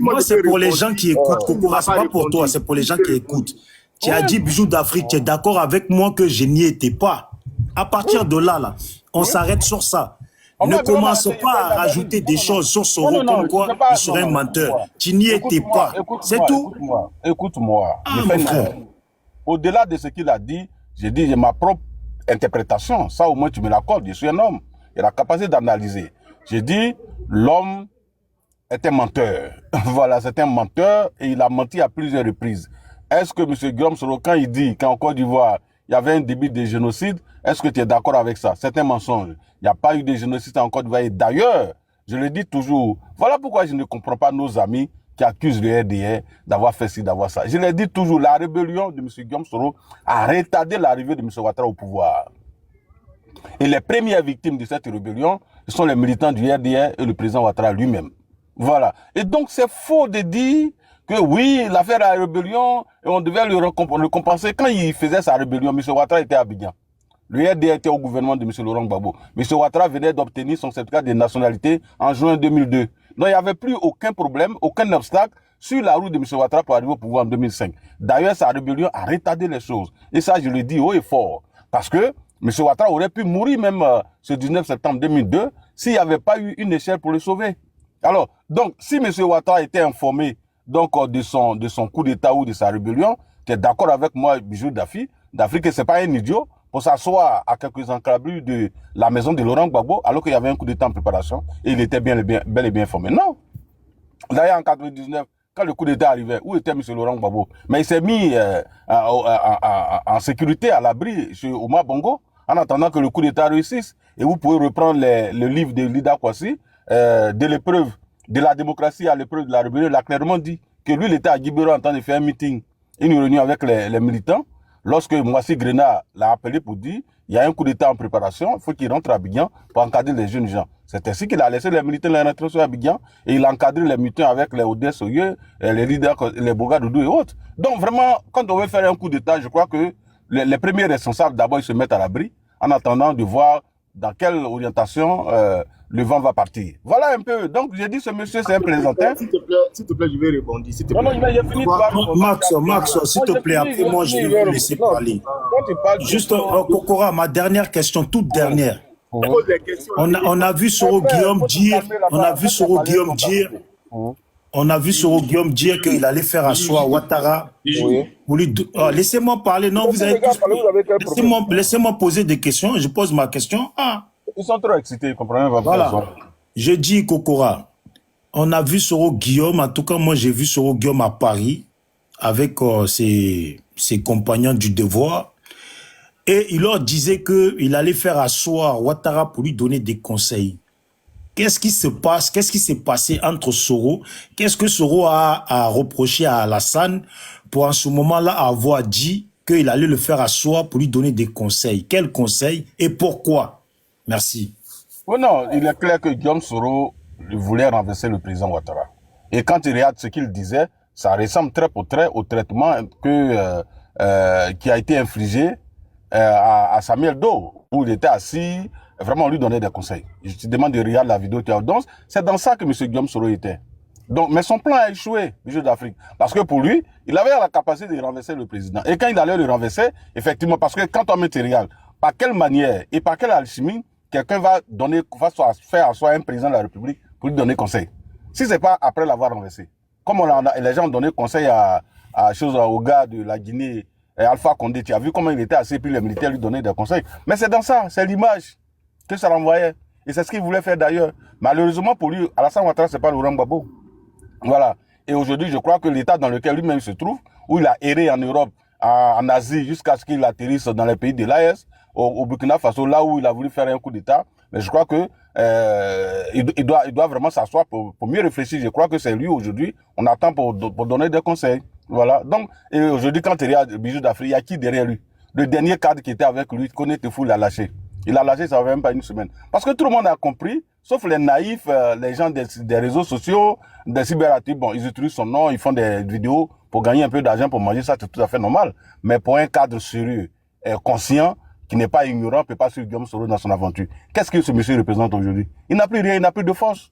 Moi, c'est pour les gens qui écoutent. Kokora, c'est pas pour toi, c'est pour les gens qui écoutent. Tu as dit bijoux d'Afrique. Tu es d'accord avec moi que je n'y étais pas. À partir de là, on s'arrête sur ça. Ne commence pas à rajouter des choses sur Soro comme quoi il serait un menteur. Tu n'y étais pas. C'est tout. Écoute-moi. Mon frère. Au-delà de ce qu'il a dit, j'ai dit, j'ai ma propre interprétation. Ça, au moins, tu me l'accordes. Je suis un homme. Il a la capacité d'analyser. J'ai dit, l'homme est un menteur. Voilà, c'est un menteur et il a menti à plusieurs reprises. Est-ce que M. Guillaume Soro, quand il dit qu'en Côte d'Ivoire, il y avait un début de génocide, est-ce que tu es d'accord avec ça? C'est un mensonge. Il n'y a pas eu de génocide en Côte d'Ivoire. Et d'ailleurs, je le dis toujours, voilà pourquoi je ne comprends pas nos amis qui accusent le RDR d'avoir fait ci, d'avoir ça. Je l'ai dit toujours, la rébellion de M. Guillaume Soro a retardé l'arrivée de M. Ouattara au pouvoir. Et les premières victimes de cette rébellion, ce sont les militants du RDR et le président Ouattara lui-même. Voilà. Et donc, c'est faux de dire que oui, il a fait la rébellion et on devait le compenser. Quand il faisait sa rébellion, M. Ouattara était à Abidjan. Le RDR était au gouvernement de M. Laurent Gbagbo. M. Ouattara venait d'obtenir son certificat de nationalité en juin 2002. Donc, il n'y avait plus aucun problème, aucun obstacle sur la route de M. Ouattara pour arriver au pouvoir en 2005. D'ailleurs, sa rébellion a retardé les choses. Et ça, je le dis haut et fort. Parce que M. Ouattara aurait pu mourir même ce 19 septembre 2002 s'il n'y avait pas eu une échelle pour le sauver. Alors, donc, si M. Ouattara était informé donc, de son coup d'État ou de sa rébellion, tu es d'accord avec moi, Bijou d'Afrique, que ce n'est pas un idiot pour s'asseoir à quelques encablures de la maison de Laurent Gbagbo alors qu'il y avait un coup d'État en préparation et il était bel et bien informé. Non. D'ailleurs, en 1999, quand le coup d'État arrivait, où était M. Laurent Gbagbo? Mais il s'est mis en sécurité à l'abri chez Omar Bongo en attendant que le coup d'État réussisse. Et vous pouvez reprendre le livre de Lida Kwasi, de l'épreuve de la démocratie à l'épreuve de la rébellion, il a clairement dit que lui, il était à Guibero en train de faire un meeting, une réunion avec les militants, lorsque Moissi Grenat l'a appelé pour dire il y a un coup d'État en préparation, il faut qu'il rentre à Abidjan pour encadrer les jeunes gens. C'est ainsi qu'il a laissé les militants les rentrer sur Abidjan et il a encadré les militants avec les Odès Soye, les leaders, les Boga Doudou et autres. Donc vraiment, quand on veut faire un coup d'État, je crois que les premiers responsables, d'abord, ils se mettent à l'abri en attendant de voir dans quelle orientation le vent va partir. Voilà un peu. Donc, j'ai dit, ce monsieur, c'est un plaisantin. S'il te plaît, je vais répondre. S'il te plaît. Non, non, j'ai fini de parler. Max, s'il te plaît, après moi, je vais vous laisser parler. Juste, Kokora, ma dernière question, toute dernière. On a vu Soro Guillaume dire, on a vu Soro Guillaume dire qu'il allait faire asseoir Ouattara. Laissez-moi parler. Non, vous avez laissez-moi poser des questions. Je pose ma question. Ils sont trop excités, comprenez? Voilà. Je dis, Kokora, on a vu Soro Guillaume, en tout cas, moi, j'ai vu Soro Guillaume à Paris avec ses compagnons du devoir. Et il leur disait qu'il allait faire asseoir Ouattara pour lui donner des conseils. Qu'est-ce qui se passe? Qu'est-ce qui s'est passé entre Soro? Qu'est-ce que Soro a reproché à Alassane pour en ce moment-là avoir dit qu'il allait le faire asseoir pour lui donner des conseils? Quels conseils et pourquoi? Merci. Oui, non, il est clair que Guillaume Soro voulait renverser le président Ouattara. Et quand il regarde ce qu'il disait, ça ressemble très pour très au traitement qui a été infligé à Samuel Doe, où il était assis, vraiment on lui donnait des conseils. Je te demande de regarder la vidéo. Donc, c'est dans ça que M. Guillaume Soro était. Donc, mais son plan a échoué, le jeu d'Afrique. Parce que pour lui, il avait la capacité de renverser le président. Et quand il allait le renverser, effectivement, parce que quand on met regarde, par quelle manière et par quelle alchimie quelqu'un va faire asseoir un président de la République pour lui donner conseil. Si c'est pas après l'avoir renversé. Comme les gens ont donné conseil au gars de la Guinée, Alpha Condé, tu as vu comment il était assis, puis les militaires lui donnaient des conseils. Mais c'est dans ça, c'est l'image que ça renvoyait. Et c'est ce qu'il voulait faire d'ailleurs. Malheureusement pour lui, Alassane Ouattara, c'est pas Laurent Gbagbo. Voilà. Et aujourd'hui, je crois que l'état dans lequel lui-même se trouve, où il a erré en Europe, en Asie, jusqu'à ce qu'il atterrisse dans les pays de l'AES, au Burkina Faso, là où il a voulu faire un coup d'État. Mais je crois que il doit vraiment s'asseoir pour mieux réfléchir. Je crois que c'est lui aujourd'hui, on attend pour donner des conseils. Voilà. Donc, et aujourd'hui, quand il regarde Bijou d'Afrique, il y a qui derrière lui? Le dernier cadre qui était avec lui, Koné Tefou, il a lâché. Il a lâché, ça ne fait même pas une semaine. Parce que tout le monde a compris, sauf les naïfs, les gens des réseaux sociaux, des cyberactifs, bon, ils utilisent son nom, ils font des vidéos pour gagner un peu d'argent, pour manger, ça c'est tout à fait normal. Mais pour un cadre sérieux, conscient, qui n'est pas ignorant, ne peut pas suivre Guillaume Soro dans son aventure. Qu'est-ce que ce monsieur représente aujourd'hui? Il n'a plus rien, il n'a plus de force.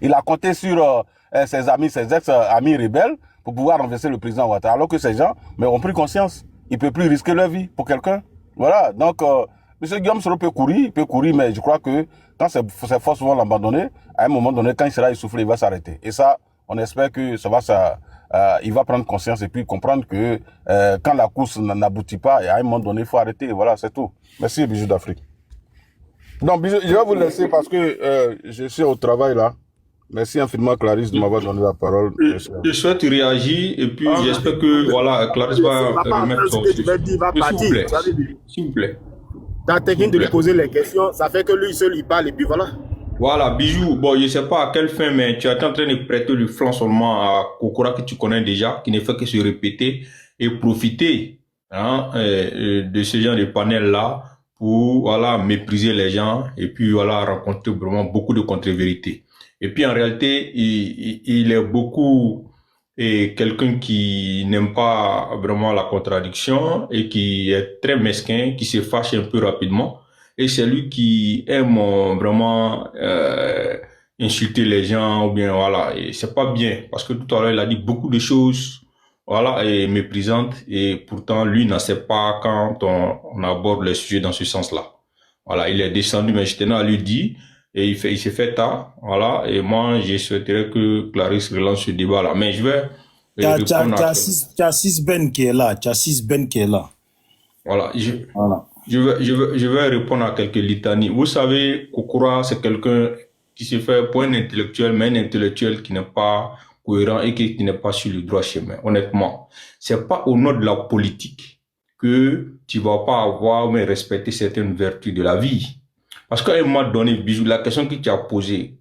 Il a compté sur ses amis, ses ex-amis rebelles pour pouvoir renverser le président Ouattara. Alors que ces gens ont pris conscience. Ils ne peuvent plus risquer leur vie pour quelqu'un. Voilà. Donc, M. Guillaume Soro peut courir, mais je crois que quand ses forces vont l'abandonner, à un moment donné, quand il sera essoufflé, il va s'arrêter. Et ça, on espère que il va prendre conscience et puis comprendre que quand la course n'aboutit pas, à un moment donné, il faut arrêter. Voilà, c'est tout. Merci, Bijou d'Afrique. Donc, Bijou, je vais vous laisser parce que je suis au travail là. Merci infiniment, Clarisse, de m'avoir donné la parole. Je souhaite réagir et puis j'espère que voilà, Clarisse va remettre son sujet. S'il vous plaît. Ta technique de lui poser les questions, ça fait que lui seul il parle et puis voilà. Voilà, Bijou, bon, je ne sais pas à quelle fin, mais tu es en train de prêter le flanc seulement à Kokora que tu connais déjà, qui ne fait que se répéter et profiter de ce genre de panel-là pour voilà, mépriser les gens et puis voilà, rencontrer vraiment beaucoup de contre-vérités. Et puis en réalité, il est beaucoup quelqu'un qui n'aime pas vraiment la contradiction et qui est très mesquin, qui se fâche un peu rapidement. Et c'est lui qui aime vraiment insulter les gens ou bien voilà. Et c'est pas bien parce que tout à l'heure il a dit beaucoup de choses voilà et méprisantes et pourtant lui n'en sait pas quand on aborde les sujets dans ce sens-là. Voilà, il est descendu mais je tenais à lui dire et il s'est fait tard voilà et moi je souhaiterais que Clarisse relance ce débat-là. Mais je vais Chassis Ben qui est là, Voilà, je vais répondre à quelques litanies. Vous savez, Kokora, c'est quelqu'un qui se fait pour un intellectuel, mais un intellectuel qui n'est pas cohérent et qui n'est pas sur le droit chemin. Honnêtement, c'est pas au nom de la politique que tu vas pas avoir ou respecter certaines vertus de la vie. Parce qu'à un moment donné, Bijou, la question que tu as posée,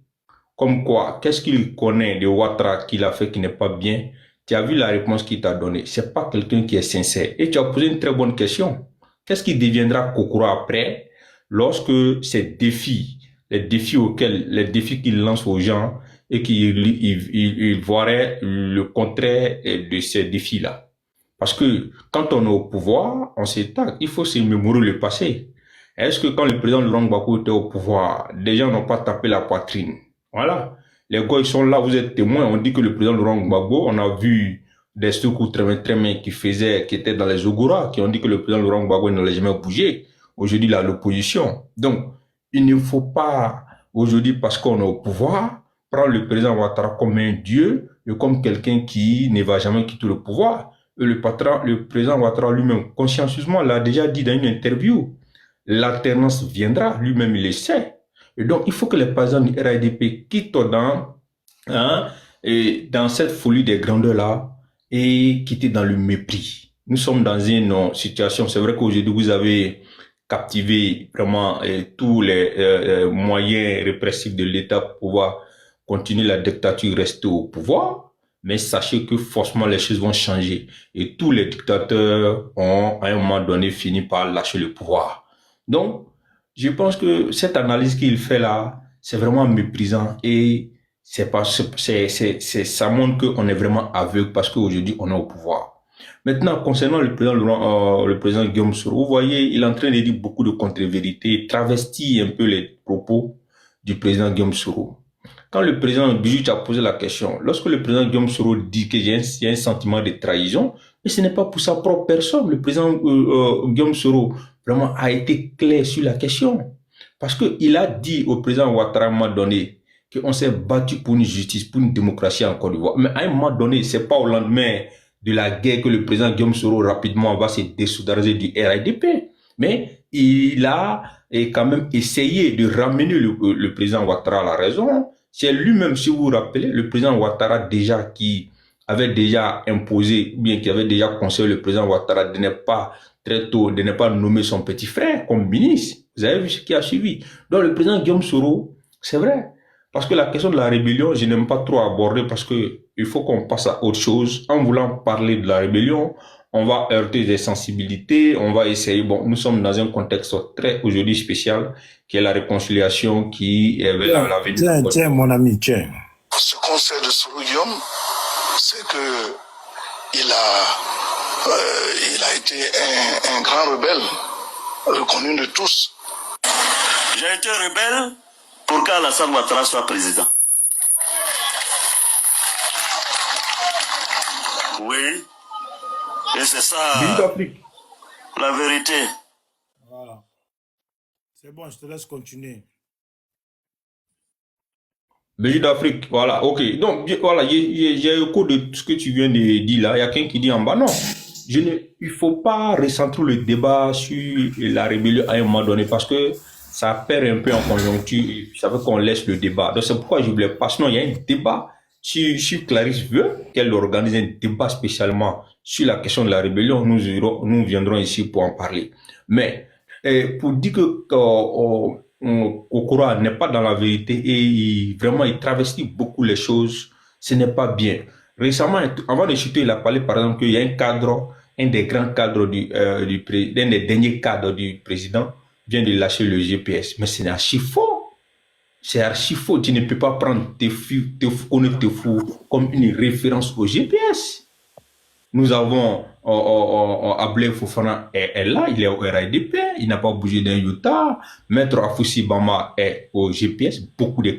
Comme quoi, qu'est-ce qu'il connaît de Ouattara qu'il a fait qui n'est pas bien? Tu as vu la réponse qu'il t'a donnée. C'est pas quelqu'un qui est sincère. Et tu as posé une très bonne question. Qu'est-ce qui deviendra Kokora après lorsque ces défis, les défis qu'il lance aux gens et qu'il voirait le contraire de ces défis-là? Parce que quand on est au pouvoir, on s'étale. Il faut se mémorer le passé. Est-ce que quand le président Laurent Gbagbo était au pouvoir, des gens n'ont pas tapé la poitrine? Voilà. Les gars, ils sont là, vous êtes témoins. On dit que le président Laurent Gbagbo, on a vu des secours très bien qui étaient dans les Ogura, qui ont dit que le président Laurent Gbagbo n'allait jamais bouger. Aujourd'hui, il a l'opposition. Donc, il ne faut pas, aujourd'hui, parce qu'on est au pouvoir, prendre le président Ouattara comme un dieu et comme quelqu'un qui ne va jamais quitter le pouvoir. Et le président Ouattara lui-même, consciencieusement, l'a déjà dit dans une interview. L'alternance viendra, lui-même il le sait. Et donc, il faut que les partisans du RADP quittent dans cette folie des grandeurs-là et quitter dans le mépris. Nous sommes dans une situation, c'est vrai qu'aujourd'hui, vous avez captivé vraiment tous les moyens répressifs de l'État pour pouvoir continuer la dictature, rester au pouvoir. Mais sachez que forcément, les choses vont changer. Et tous les dictateurs ont, à un moment donné, fini par lâcher le pouvoir. Donc, je pense que cette analyse qu'il fait là, c'est vraiment méprisant et ça montre qu'on est vraiment aveugle parce qu'aujourd'hui, on est au pouvoir. Maintenant, concernant le président Guillaume Soro, vous voyez, il est en train de dire beaucoup de contre-vérités, travestit un peu les propos du président Guillaume Soro. Quand le président Bijou a posé la question, lorsque le président Guillaume Soro dit qu'il y a un sentiment de trahison, mais ce n'est pas pour sa propre personne. Le président Guillaume Soro vraiment a été clair sur la question. Parce qu'il a dit au président Ouattara à un moment donné qu'on s'est battu pour une justice, pour une démocratie en Côte d'Ivoire. Mais à un moment donné, c'est pas au lendemain de la guerre que le président Guillaume Soro rapidement va se désolidariser du RADP. Mais il a quand même essayé de ramener le président Ouattara à la raison. C'est lui-même, si vous vous rappelez, le président Ouattara qui avait déjà imposé, bien qui avait déjà conseillé le président Ouattara de ne pas très tôt, de ne pas nommer son petit frère comme ministre. Vous avez vu ce qui a suivi. Donc le président Guillaume Soro, c'est vrai. Parce que la question de la rébellion, je n'aime pas trop aborder parce que il faut qu'on passe à autre chose. En voulant parler de la rébellion, on va heurter des sensibilités, on va essayer. Bon, nous sommes dans un contexte très aujourd'hui spécial, qui est la réconciliation, qui est la venue. Tiens, mon ami, tiens. Ce conseil de Soro Guillaume, c'est que il a été un grand rebelle, reconnu de tous. J'ai été rebelle pour qu'Alassane Ouattara soit président. Oui. Et c'est ça la vérité. Voilà. C'est bon, je te laisse continuer. Belgique d'Afrique, voilà, ok. Donc, voilà, j'ai écho de ce que tu viens de dire là. Il y a quelqu'un qui dit en bas, non. Il ne faut pas recentrer le débat sur la rébellion à un moment donné parce que ça perd un peu en conjoncture. Ça veut qu'on laisse le débat. Donc, c'est pourquoi je voulais pas. Sinon, il y a un débat. Si Clarisse veut qu'elle organise un débat spécialement sur la question de la rébellion, nous viendrons ici pour en parler. Mais, pour dire que Kokora n'est pas dans la vérité et vraiment il travestit beaucoup les choses, ce n'est pas bien. Récemment, avant de chuter, il a parlé par exemple qu'il y a un des grands cadres d'un des derniers cadres du président vient de lâcher le GPS. Mais c'est archi faux. C'est archi faux. Tu ne peux pas prendre tes fous comme une référence au GPS. Nous avons Ablé Fofana est là, il est au RADP, il n'a pas bougé d'un iota. Maître Afoussi Bama est au GPS, beaucoup de cas.